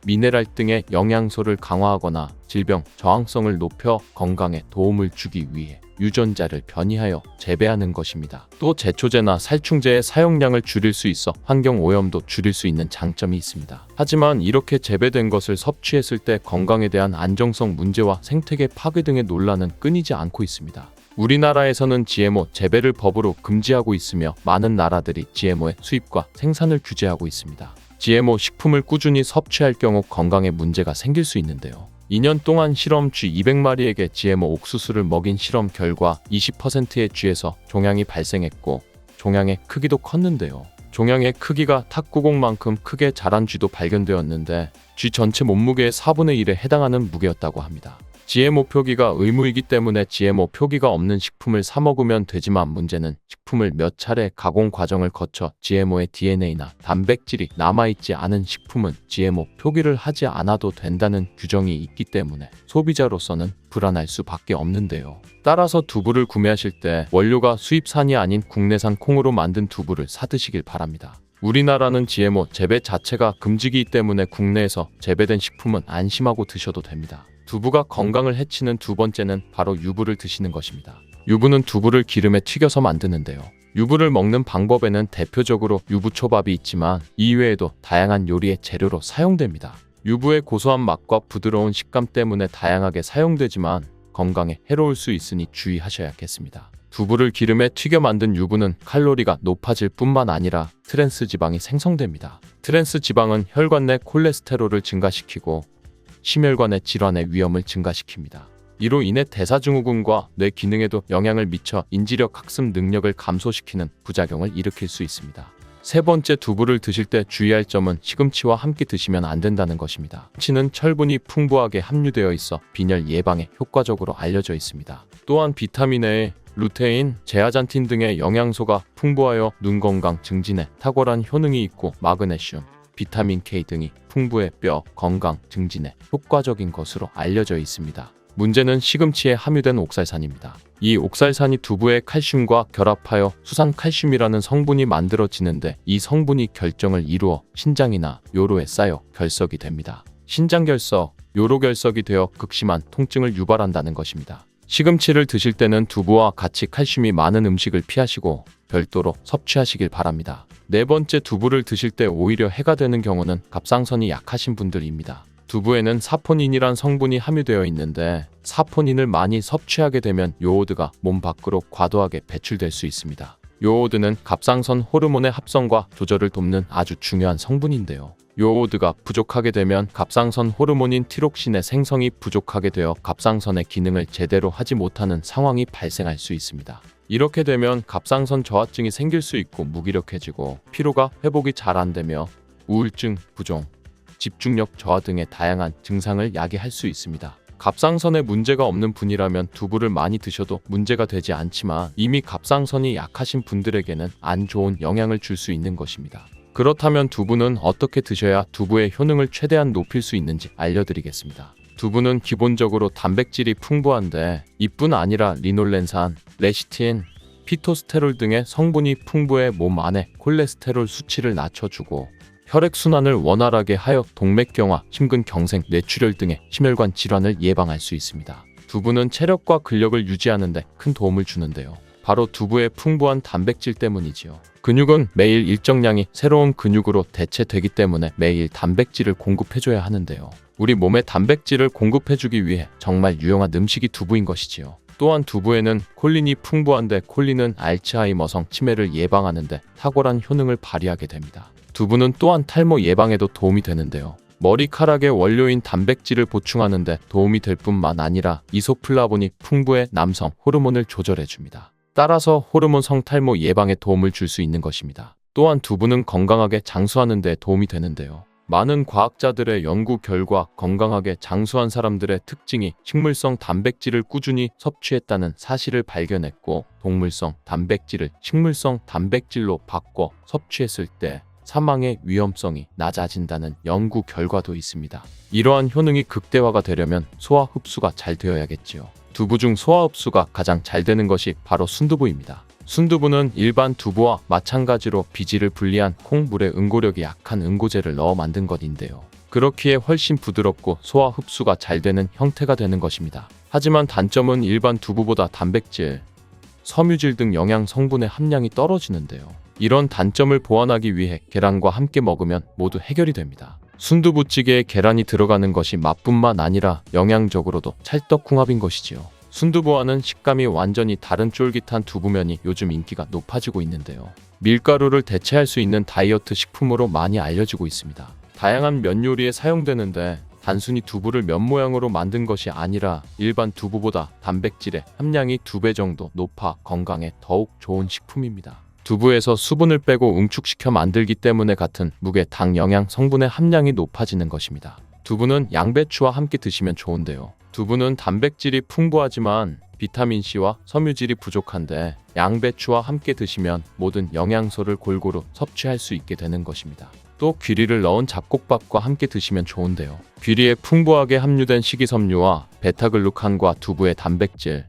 미네랄 등의 영양소를 강화하거나 질병 저항성을 높여 건강에 도움을 주기 위해 유전자를 변이하여 재배하는 것입니다. 또 제초제나 살충제의 사용량을 줄일 수 있어 환경 오염도 줄일 수 있는 장점이 있습니다. 하지만 이렇게 재배된 것을 섭취했을 때 건강에 대한 안정성 문제와 생태계 파괴 등의 논란은 끊이지 않고 있습니다. 우리나라에서는 GMO 재배를 법으로 금지하고 있으며 많은 나라들이 GMO의 수입과 생산을 규제하고 있습니다. GMO 식품을 꾸준히 섭취할 경우 건강에 문제가 생길 수 있는데요. 2년 동안 실험 쥐 200마리에게 GMO 옥수수를 먹인 실험 결과 20%의 쥐에서 종양이 발생했고 종양의 크기도 컸는데요. 종양의 크기가 탁구공만큼 크게 자란 쥐도 발견되었는데 쥐 전체 몸무게의 4분의 1에 해당하는 무게였다고 합니다. GMO 표기가 의무이기 때문에 GMO 표기가 없는 식품을 사 먹으면 되지만 문제는 식품을 몇 차례 가공 과정을 거쳐 GMO의 DNA나 단백질이 남아있지 않은 식품은 GMO 표기를 하지 않아도 된다는 규정이 있기 때문에 소비자로서는 불안할 수밖에 없는데요. 따라서 두부를 구매하실 때 원료가 수입산이 아닌 국내산 콩으로 만든 두부를 사드시길 바랍니다. 우리나라는 GMO 재배 자체가 금지이기 때문에 국내에서 재배된 식품은 안심하고 드셔도 됩니다. 두부가 건강을 해치는 두 번째는 바로 유부를 드시는 것입니다. 유부는 두부를 기름에 튀겨서 만드는데요. 유부를 먹는 방법에는 대표적으로 유부초밥이 있지만 이외에도 다양한 요리의 재료로 사용됩니다. 유부의 고소한 맛과 부드러운 식감 때문에 다양하게 사용되지만 건강에 해로울 수 있으니 주의하셔야겠습니다. 두부를 기름에 튀겨 만든 유부는 칼로리가 높아질 뿐만 아니라 트랜스 지방이 생성됩니다. 트랜스 지방은 혈관 내 콜레스테롤을 증가시키고 심혈관의 질환의 위험을 증가시킵니다. 이로 인해 대사증후군과 뇌 기능에도 영향을 미쳐 인지력 학습 능력을 감소시키는 부작용을 일으킬 수 있습니다. 세 번째, 두부를 드실 때 주의할 점은 시금치와 함께 드시면 안 된다는 것입니다. 시금치는 철분이 풍부하게 함유되어 있어 빈혈 예방에 효과적으로 알려져 있습니다. 또한 비타민 A, 루테인, 제아잔틴 등의 영양소가 풍부하여 눈 건강 증진에 탁월한 효능이 있고 마그네슘, 비타민 K 등이 풍부해 뼈 건강 증진에 효과적인 것으로 알려져 있습니다. 문제는 시금치에 함유된 옥살산입니다. 이 옥살산이 두부의 칼슘과 결합하여 수산칼슘이라는 성분이 만들어지는데 이 성분이 결정을 이루어 신장이나 요로에 쌓여 결석이 됩니다. 신장결석, 요로결석이 되어 극심한 통증을 유발한다는 것입니다. 시금치를 드실 때는 두부와 같이 칼슘이 많은 음식을 피하시고 별도로 섭취하시길 바랍니다. 네 번째, 두부를 드실 때 오히려 해가 되는 경우는 갑상선이 약하신 분들입니다. 두부에는 사포닌이란 성분이 함유되어 있는데 사포닌을 많이 섭취하게 되면 요오드가 몸 밖으로 과도하게 배출될 수 있습니다. 요오드는 갑상선 호르몬의 합성과 조절을 돕는 아주 중요한 성분인데요. 요오드가 부족하게 되면 갑상선 호르몬인 티록신의 생성이 부족하게 되어 갑상선의 기능을 제대로 하지 못하는 상황이 발생할 수 있습니다. 이렇게 되면 갑상선 저하증이 생길 수 있고 무기력해지고 피로가 회복이 잘 안 되며 우울증, 부종, 집중력 저하 등의 다양한 증상을 야기할 수 있습니다. 갑상선에 문제가 없는 분이라면 두부를 많이 드셔도 문제가 되지 않지만 이미 갑상선이 약하신 분들에게는 안 좋은 영향을 줄 수 있는 것입니다. 그렇다면 두부는 어떻게 드셔야 두부의 효능을 최대한 높일 수 있는지 알려드리겠습니다. 두부는 기본적으로 단백질이 풍부한데 이뿐 아니라 리놀렌산, 레시틴, 피토스테롤 등의 성분이 풍부해 몸 안에 콜레스테롤 수치를 낮춰주고 혈액순환을 원활하게 하여 동맥경화, 심근경색, 뇌출혈 등의 심혈관 질환을 예방할 수 있습니다. 두부는 체력과 근력을 유지하는 데 큰 도움을 주는데요. 바로 두부의 풍부한 단백질 때문이지요. 근육은 매일 일정량이 새로운 근육으로 대체되기 때문에 매일 단백질을 공급해줘야 하는데요. 우리 몸에 단백질을 공급해주기 위해 정말 유용한 음식이 두부인 것이지요. 또한 두부에는 콜린이 풍부한데 콜린은 알츠하이머성 치매를 예방하는 데 탁월한 효능을 발휘하게 됩니다. 두부는 또한 탈모 예방에도 도움이 되는데요. 머리카락의 원료인 단백질을 보충하는 데 도움이 될 뿐만 아니라 이소플라본이 풍부해 남성 호르몬을 조절해줍니다. 따라서 호르몬 성탈모 예방에 도움을 줄 수 있는 것입니다. 또한 두부는 건강하게 장수하는 데 도움이 되는데요. 많은 과학자들의 연구 결과 건강하게 장수한 사람들의 특징이 식물성 단백질을 꾸준히 섭취했다는 사실을 발견했고 동물성 단백질을 식물성 단백질로 바꿔 섭취했을 때 사망의 위험성이 낮아진다는 연구 결과도 있습니다. 이러한 효능이 극대화가 되려면 소화 흡수가 잘 되어야겠지요. 두부 중 소화 흡수가 가장 잘 되는 것이 바로 순두부입니다. 순두부는 일반 두부와 마찬가지로 비질을 분리한 콩물에 응고력이 약한 응고제를 넣어 만든 것인데요. 그렇기에 훨씬 부드럽고 소화 흡수가 잘 되는 형태가 되는 것입니다. 하지만 단점은 일반 두부보다 단백질, 섬유질 등 영양 성분의 함량이 떨어지는데요. 이런 단점을 보완하기 위해 계란과 함께 먹으면 모두 해결이 됩니다. 순두부찌개에 계란이 들어가는 것이 맛뿐만 아니라 영양적으로도 찰떡궁합인 것이지요. 순두부와는 식감이 완전히 다른 쫄깃한 두부면이 요즘 인기가 높아지고 있는데요. 밀가루를 대체할 수 있는 다이어트 식품으로 많이 알려지고 있습니다. 다양한 면 요리에 사용되는데 단순히 두부를 면 모양으로 만든 것이 아니라 일반 두부보다 단백질의 함량이 2배 정도 높아 건강에 더욱 좋은 식품입니다. 두부에서 수분을 빼고 응축시켜 만들기 때문에 같은 무게, 당, 영양 성분의 함량이 높아지는 것입니다. 두부는 양배추와 함께 드시면 좋은데요. 두부는 단백질이 풍부하지만 비타민C와 섬유질이 부족한데 양배추와 함께 드시면 모든 영양소를 골고루 섭취할 수 있게 되는 것입니다. 또 귀리를 넣은 잡곡밥과 함께 드시면 좋은데요. 귀리에 풍부하게 함유된 식이섬유와 베타글루칸과 두부의 단백질,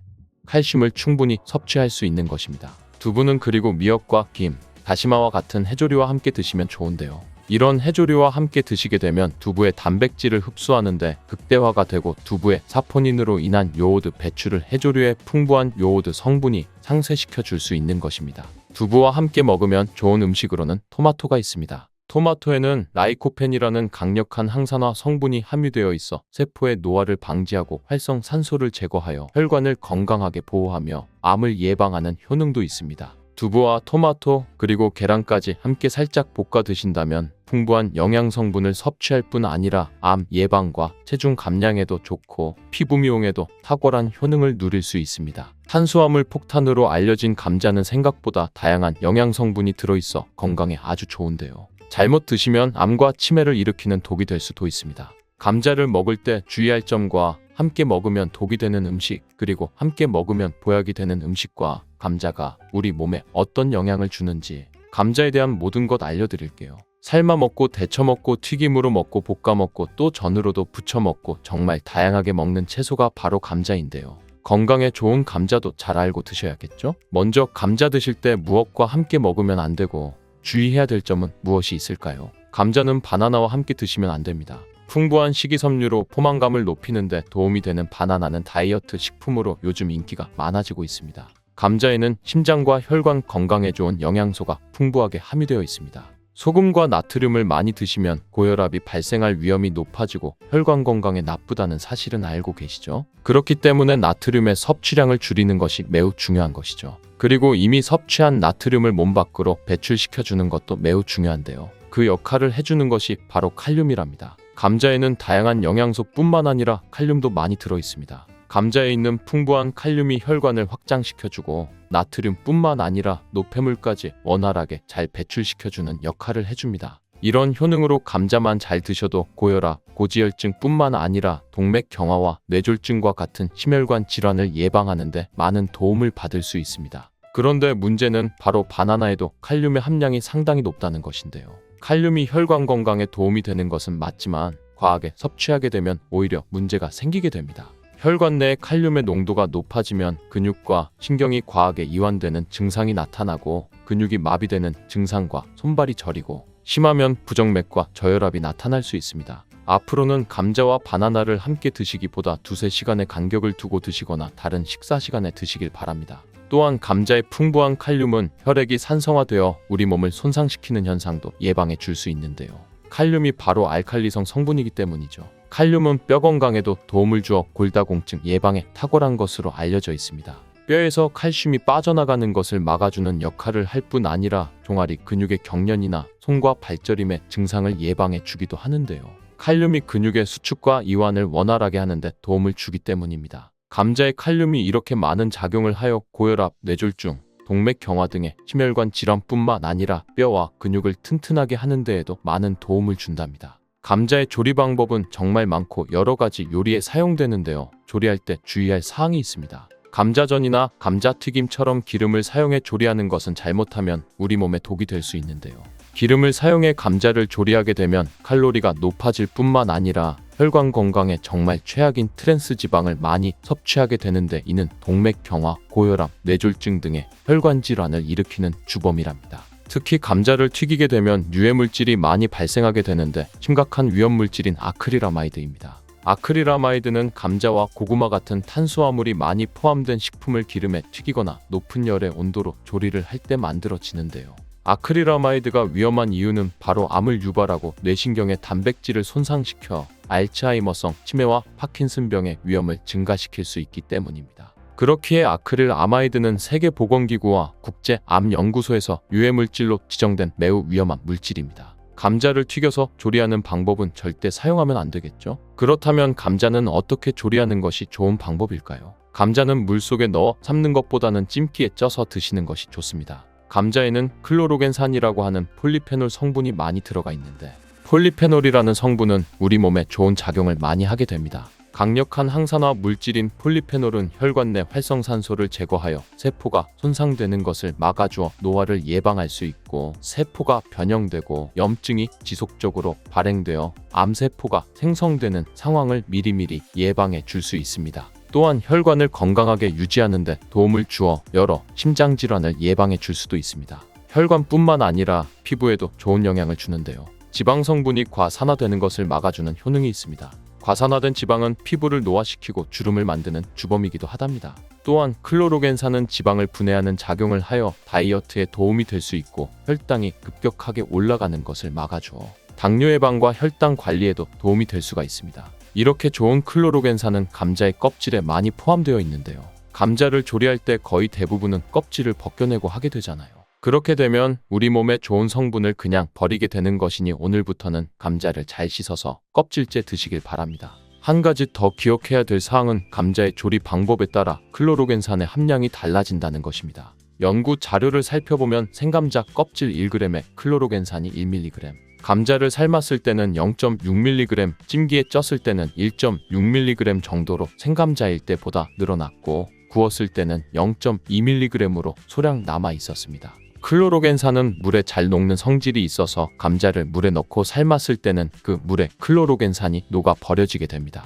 칼슘을 충분히 섭취할 수 있는 것입니다. 두부는 그리고 미역과 김, 다시마와 같은 해조류와 함께 드시면 좋은데요. 이런 해조류와 함께 드시게 되면 두부의 단백질을 흡수하는데 극대화가 되고 두부의 사포닌으로 인한 요오드 배출을 해조류의 풍부한 요오드 성분이 상쇄시켜 줄 수 있는 것입니다. 두부와 함께 먹으면 좋은 음식으로는 토마토가 있습니다. 토마토에는 라이코펜이라는 강력한 항산화 성분이 함유되어 있어 세포의 노화를 방지하고 활성산소를 제거하여 혈관을 건강하게 보호하며 암을 예방하는 효능도 있습니다. 두부와 토마토 그리고 계란까지 함께 살짝 볶아 드신다면 풍부한 영양 성분을 섭취할 뿐 아니라 암 예방과 체중 감량에도 좋고 피부 미용에도 탁월한 효능을 누릴 수 있습니다. 탄수화물 폭탄으로 알려진 감자는 생각보다 다양한 영양 성분이 들어있어 건강에 아주 좋은데요. 잘못 드시면 암과 치매를 일으키는 독이 될 수도 있습니다. 감자를 먹을 때 주의할 점과 함께 먹으면 독이 되는 음식, 그리고 함께 먹으면 보약이 되는 음식과 감자가 우리 몸에 어떤 영향을 주는지 감자에 대한 모든 것 알려드릴게요. 삶아 먹고 데쳐 먹고 튀김으로 먹고 볶아 먹고 또 전으로도 부쳐 먹고 정말 다양하게 먹는 채소가 바로 감자인데요. 건강에 좋은 감자도 잘 알고 드셔야겠죠? 먼저 감자 드실 때 무엇과 함께 먹으면 안 되고 주의해야 될 점은 무엇이 있을까요? 감자는 바나나와 함께 드시면 안 됩니다. 풍부한 식이섬유로 포만감을 높이는 데 도움이 되는 바나나는 다이어트 식품으로 요즘 인기가 많아지고 있습니다. 감자에는 심장과 혈관 건강에 좋은 영양소가 풍부하게 함유되어 있습니다. 소금과 나트륨을 많이 드시면 고혈압이 발생할 위험이 높아지고 혈관 건강에 나쁘다는 사실은 알고 계시죠? 그렇기 때문에 나트륨의 섭취량을 줄이는 것이 매우 중요한 것이죠. 그리고 이미 섭취한 나트륨을 몸 밖으로 배출시켜주는 것도 매우 중요한데요. 그 역할을 해주는 것이 바로 칼륨이랍니다. 감자에는 다양한 영양소뿐만 아니라 칼륨도 많이 들어있습니다. 감자에 있는 풍부한 칼륨이 혈관을 확장시켜주고 나트륨뿐만 아니라 노폐물까지 원활하게 잘 배출시켜주는 역할을 해줍니다. 이런 효능으로 감자만 잘 드셔도 고혈압, 고지혈증뿐만 아니라 동맥경화와 뇌졸중과 같은 심혈관 질환을 예방하는 데 많은 도움을 받을 수 있습니다. 그런데 문제는 바로 바나나에도 칼륨의 함량이 상당히 높다는 것인데요. 칼륨이 혈관 건강에 도움이 되는 것은 맞지만 과하게 섭취하게 되면 오히려 문제가 생기게 됩니다. 혈관 내의 칼륨의 농도가 높아지면 근육과 신경이 과하게 이완되는 증상이 나타나고 근육이 마비되는 증상과 손발이 저리고 심하면 부정맥과 저혈압이 나타날 수 있습니다. 앞으로는 감자와 바나나를 함께 드시기보다 두세 시간의 간격을 두고 드시거나 다른 식사 시간에 드시길 바랍니다. 또한 감자의 풍부한 칼륨은 혈액이 산성화되어 우리 몸을 손상시키는 현상도 예방해 줄 수 있는데요. 칼륨이 바로 알칼리성 성분이기 때문이죠. 칼륨은 뼈 건강에도 도움을 주어 골다공증 예방에 탁월한 것으로 알려져 있습니다. 뼈에서 칼슘이 빠져나가는 것을 막아주는 역할을 할 뿐 아니라 종아리 근육의 경련이나 손과 발저림의 증상을 예방해 주기도 하는데요. 칼륨이 근육의 수축과 이완을 원활하게 하는 데 도움을 주기 때문입니다. 감자의 칼륨이 이렇게 많은 작용을 하여 고혈압, 뇌졸중, 동맥경화 등의 심혈관 질환뿐만 아니라 뼈와 근육을 튼튼하게 하는 데에도 많은 도움을 준답니다. 감자의 조리 방법은 정말 많고 여러 가지 요리에 사용되는데요. 조리할 때 주의할 사항이 있습니다. 감자전이나 감자튀김처럼 기름을 사용해 조리하는 것은 잘못하면 우리 몸에 독이 될 수 있는데요. 기름을 사용해 감자를 조리하게 되면 칼로리가 높아질 뿐만 아니라 혈관 건강에 정말 최악인 트랜스 지방을 많이 섭취하게 되는데 이는 동맥경화, 고혈압, 뇌졸중 등의 혈관 질환을 일으키는 주범이랍니다. 특히 감자를 튀기게 되면 유해물질이 많이 발생하게 되는데 심각한 위험물질인 아크릴아마이드입니다. 아크릴아마이드는 감자와 고구마 같은 탄수화물이 많이 포함된 식품을 기름에 튀기거나 높은 열의 온도로 조리를 할 때 만들어지는데요. 아크릴아마이드가 위험한 이유는 바로 암을 유발하고 뇌신경의 단백질을 손상시켜 알츠하이머성 치매와 파킨슨병의 위험을 증가시킬 수 있기 때문입니다. 그렇기에 아크릴아마이드는 세계보건기구와 국제암연구소에서 유해물질로 지정된 매우 위험한 물질입니다. 감자를 튀겨서 조리하는 방법은 절대 사용하면 안 되겠죠? 그렇다면 감자는 어떻게 조리하는 것이 좋은 방법일까요? 감자는 물속에 넣어 삶는 것보다는 찜기에 쪄서 드시는 것이 좋습니다. 감자에는 클로로겐산이라고 하는 폴리페놀 성분이 많이 들어가 있는데 폴리페놀이라는 성분은 우리 몸에 좋은 작용을 많이 하게 됩니다. 강력한 항산화 물질인 폴리페놀은 혈관 내 활성산소를 제거하여 세포가 손상되는 것을 막아주어 노화를 예방할 수 있고 세포가 변형되고 염증이 지속적으로 발행되어 암세포가 생성되는 상황을 미리미리 예방해 줄 수 있습니다. 또한 혈관을 건강하게 유지하는 데 도움을 주어 여러 심장질환을 예방해 줄 수도 있습니다. 혈관뿐만 아니라 피부에도 좋은 영향을 주는데요. 지방 성분이 과산화되는 것을 막아주는 효능이 있습니다. 과산화된 지방은 피부를 노화시키고 주름을 만드는 주범이기도 하답니다. 또한 클로로겐산은 지방을 분해하는 작용을 하여 다이어트에 도움이 될 수 있고 혈당이 급격하게 올라가는 것을 막아주어 당뇨 예방과 혈당 관리에도 도움이 될 수가 있습니다. 이렇게 좋은 클로로겐산은 감자의 껍질에 많이 포함되어 있는데요. 감자를 조리할 때 거의 대부분은 껍질을 벗겨내고 하게 되잖아요. 그렇게 되면 우리 몸에 좋은 성분을 그냥 버리게 되는 것이니 오늘부터는 감자를 잘 씻어서 껍질째 드시길 바랍니다. 한 가지 더 기억해야 될 사항은 감자의 조리 방법에 따라 클로로겐산의 함량이 달라진다는 것입니다. 연구 자료를 살펴보면 생감자 껍질 1g에 클로로겐산이 1mg, 감자를 삶았을 때는 0.6mg, 찜기에 쪘을 때는 1.6mg 정도로 생감자일 때보다 늘어났고 구웠을 때는 0.2mg으로 소량 남아 있었습니다. 클로로겐산은 물에 잘 녹는 성질이 있어서 감자를 물에 넣고 삶았을 때는 그 물에 클로로겐산이 녹아 버려지게 됩니다.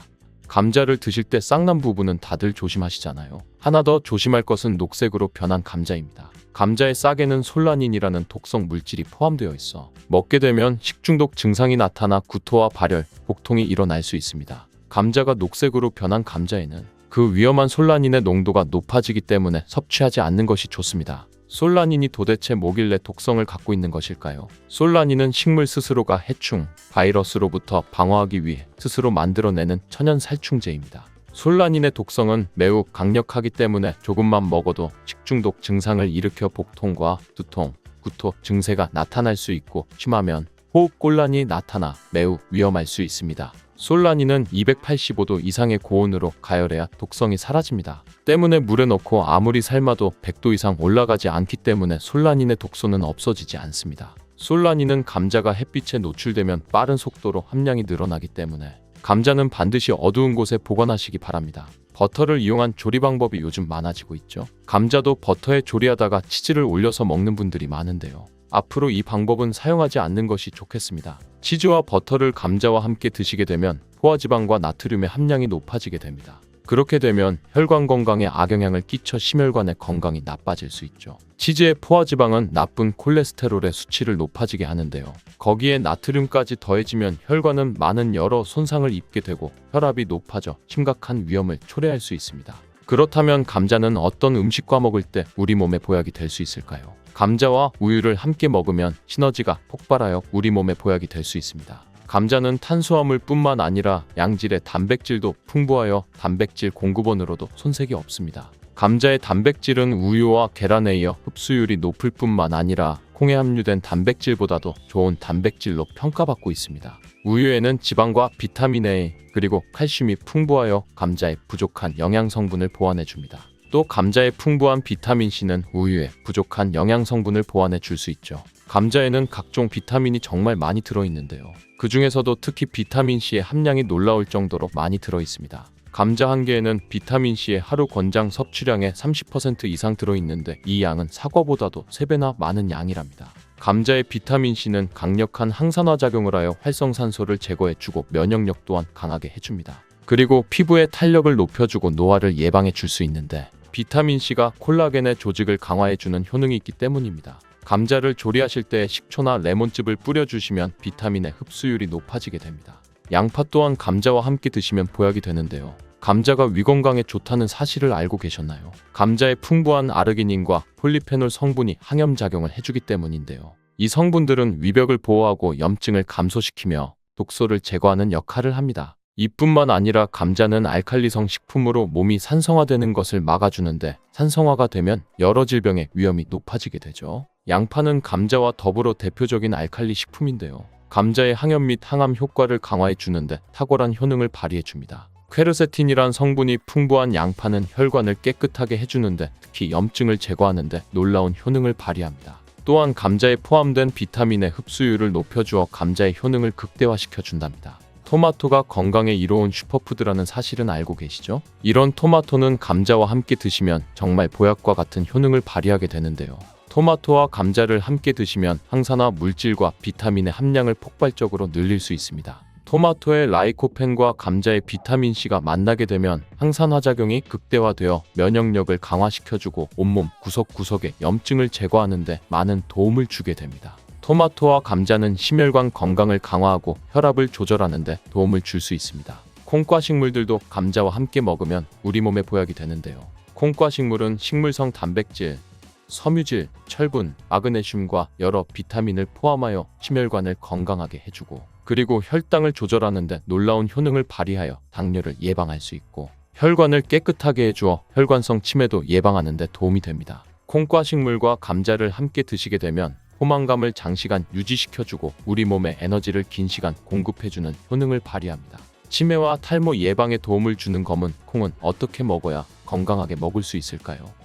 감자를 드실 때 쌍난 부분은 다들 조심하시잖아요. 하나 더 조심할 것은 녹색으로 변한 감자입니다. 감자의 싹에는 솔라닌이라는 독성 물질이 포함되어 있어 먹게 되면 식중독 증상이 나타나 구토와 발열, 복통이 일어날 수 있습니다. 감자가 녹색으로 변한 감자에는 그 위험한 솔라닌의 농도가 높아지기 때문에 섭취하지 않는 것이 좋습니다. 솔라닌이 도대체 뭐길래 독성을 갖고 있는 것일까요? 솔라닌은 식물 스스로가 해충, 바이러스로부터 방어하기 위해 스스로 만들어내는 천연 살충제입니다. 솔라닌의 독성은 매우 강력하기 때문에 조금만 먹어도 식중독 증상을 일으켜 복통과 두통, 구토 증세가 나타날 수 있고 심하면 호흡곤란이 나타나 매우 위험할 수 있습니다. 솔라닌은 285도 이상의 고온으로 가열해야 독성이 사라집니다. 때문에 물에 넣고 아무리 삶아도 100도 이상 올라가지 않기 때문에 솔라닌의 독소는 없어지지 않습니다. 솔라닌은 감자가 햇빛에 노출되면 빠른 속도로 함량이 늘어나기 때문에 감자는 반드시 어두운 곳에 보관하시기 바랍니다. 버터를 이용한 조리 방법이 요즘 많아지고 있죠. 감자도 버터에 조리하다가 치즈를 올려서 먹는 분들이 많은데요. 앞으로 이 방법은 사용하지 않는 것이 좋겠습니다. 치즈와 버터를 감자와 함께 드시게 되면 포화지방과 나트륨의 함량이 높아지게 됩니다. 그렇게 되면 혈관 건강에 악영향을 끼쳐 심혈관의 건강이 나빠질 수 있죠. 치즈의 포화지방은 나쁜 콜레스테롤의 수치를 높아지게 하는데요. 거기에 나트륨까지 더해지면 혈관은 많은 여러 손상을 입게 되고 혈압이 높아져 심각한 위험을 초래할 수 있습니다. 그렇다면 감자는 어떤 음식과 먹을 때 우리 몸에 보약이 될 수 있을까요? 감자와 우유를 함께 먹으면 시너지가 폭발하여 우리 몸에 보약이 될 수 있습니다. 감자는 탄수화물뿐만 아니라 양질의 단백질도 풍부하여 단백질 공급원으로도 손색이 없습니다. 감자의 단백질은 우유와 계란에 이어 흡수율이 높을 뿐만 아니라 콩에 함유된 단백질보다도 좋은 단백질로 평가받고 있습니다. 우유에는 지방과 비타민 A 그리고 칼슘이 풍부하여 감자의 부족한 영양 성분을 보완해 줍니다. 또 감자의 풍부한 비타민 C는 우유의 부족한 영양 성분을 보완해 줄 수 있죠. 감자에는 각종 비타민이 정말 많이 들어있는데요. 그 중에서도 특히 비타민 C의 함량이 놀라울 정도로 많이 들어있습니다. 감자 한 개에는 비타민 C의 하루 권장 섭취량의 30% 이상 들어있는데 이 양은 사과보다도 3배나 많은 양이랍니다. 감자의 비타민 C는 강력한 항산화 작용을 하여 활성산소를 제거해주고 면역력 또한 강하게 해줍니다. 그리고 피부의 탄력을 높여주고 노화를 예방해 줄 수 있는데 비타민 C가 콜라겐의 조직을 강화해주는 효능이 있기 때문입니다. 감자를 조리하실 때 식초나 레몬즙을 뿌려주시면 비타민의 흡수율이 높아지게 됩니다. 양파 또한 감자와 함께 드시면 보약이 되는데요. 감자가 위 건강에 좋다는 사실을 알고 계셨나요? 감자의 풍부한 아르기닌과 폴리페놀 성분이 항염작용을 해주기 때문인데요. 이 성분들은 위벽을 보호하고 염증을 감소시키며 독소를 제거하는 역할을 합니다. 이뿐만 아니라 감자는 알칼리성 식품으로 몸이 산성화되는 것을 막아주는데 산성화가 되면 여러 질병의 위험이 높아지게 되죠. 양파는 감자와 더불어 대표적인 알칼리 식품인데요. 감자의 항염 및 항암 효과를 강화해 주는데 탁월한 효능을 발휘해 줍니다. 퀘르세틴이란 성분이 풍부한 양파는 혈관을 깨끗하게 해주는데 특히 염증을 제거하는데 놀라운 효능을 발휘합니다. 또한 감자에 포함된 비타민의 흡수율을 높여주어 감자의 효능을 극대화시켜 준답니다. 토마토가 건강에 이로운 슈퍼푸드라는 사실은 알고 계시죠? 이런 토마토는 감자와 함께 드시면 정말 보약과 같은 효능을 발휘하게 되는데요. 토마토와 감자를 함께 드시면 항산화 물질과 비타민의 함량을 폭발적으로 늘릴 수 있습니다. 토마토의 라이코펜과 감자의 비타민 C가 만나게 되면 항산화 작용이 극대화되어 면역력을 강화시켜주고 온몸 구석구석의 염증을 제거하는 데 많은 도움을 주게 됩니다. 토마토와 감자는 심혈관 건강을 강화하고 혈압을 조절하는 데 도움을 줄 수 있습니다. 콩과 식물들도 감자와 함께 먹으면 우리 몸에 보약이 되는데요. 콩과 식물은 식물성 단백질, 섬유질, 철분, 마그네슘과 여러 비타민을 포함하여 심혈관을 건강하게 해주고 그리고 혈당을 조절하는 데 놀라운 효능을 발휘하여 당뇨를 예방할 수 있고 혈관을 깨끗하게 해주어 혈관성 치매도 예방하는 데 도움이 됩니다. 콩과 식물과 감자를 함께 드시게 되면 포만감을 장시간 유지시켜주고 우리 몸에 에너지를 긴 시간 공급해주는 효능을 발휘합니다. 치매와 탈모 예방에 도움을 주는 검은 콩은 어떻게 먹어야 건강하게 먹을 수 있을까요?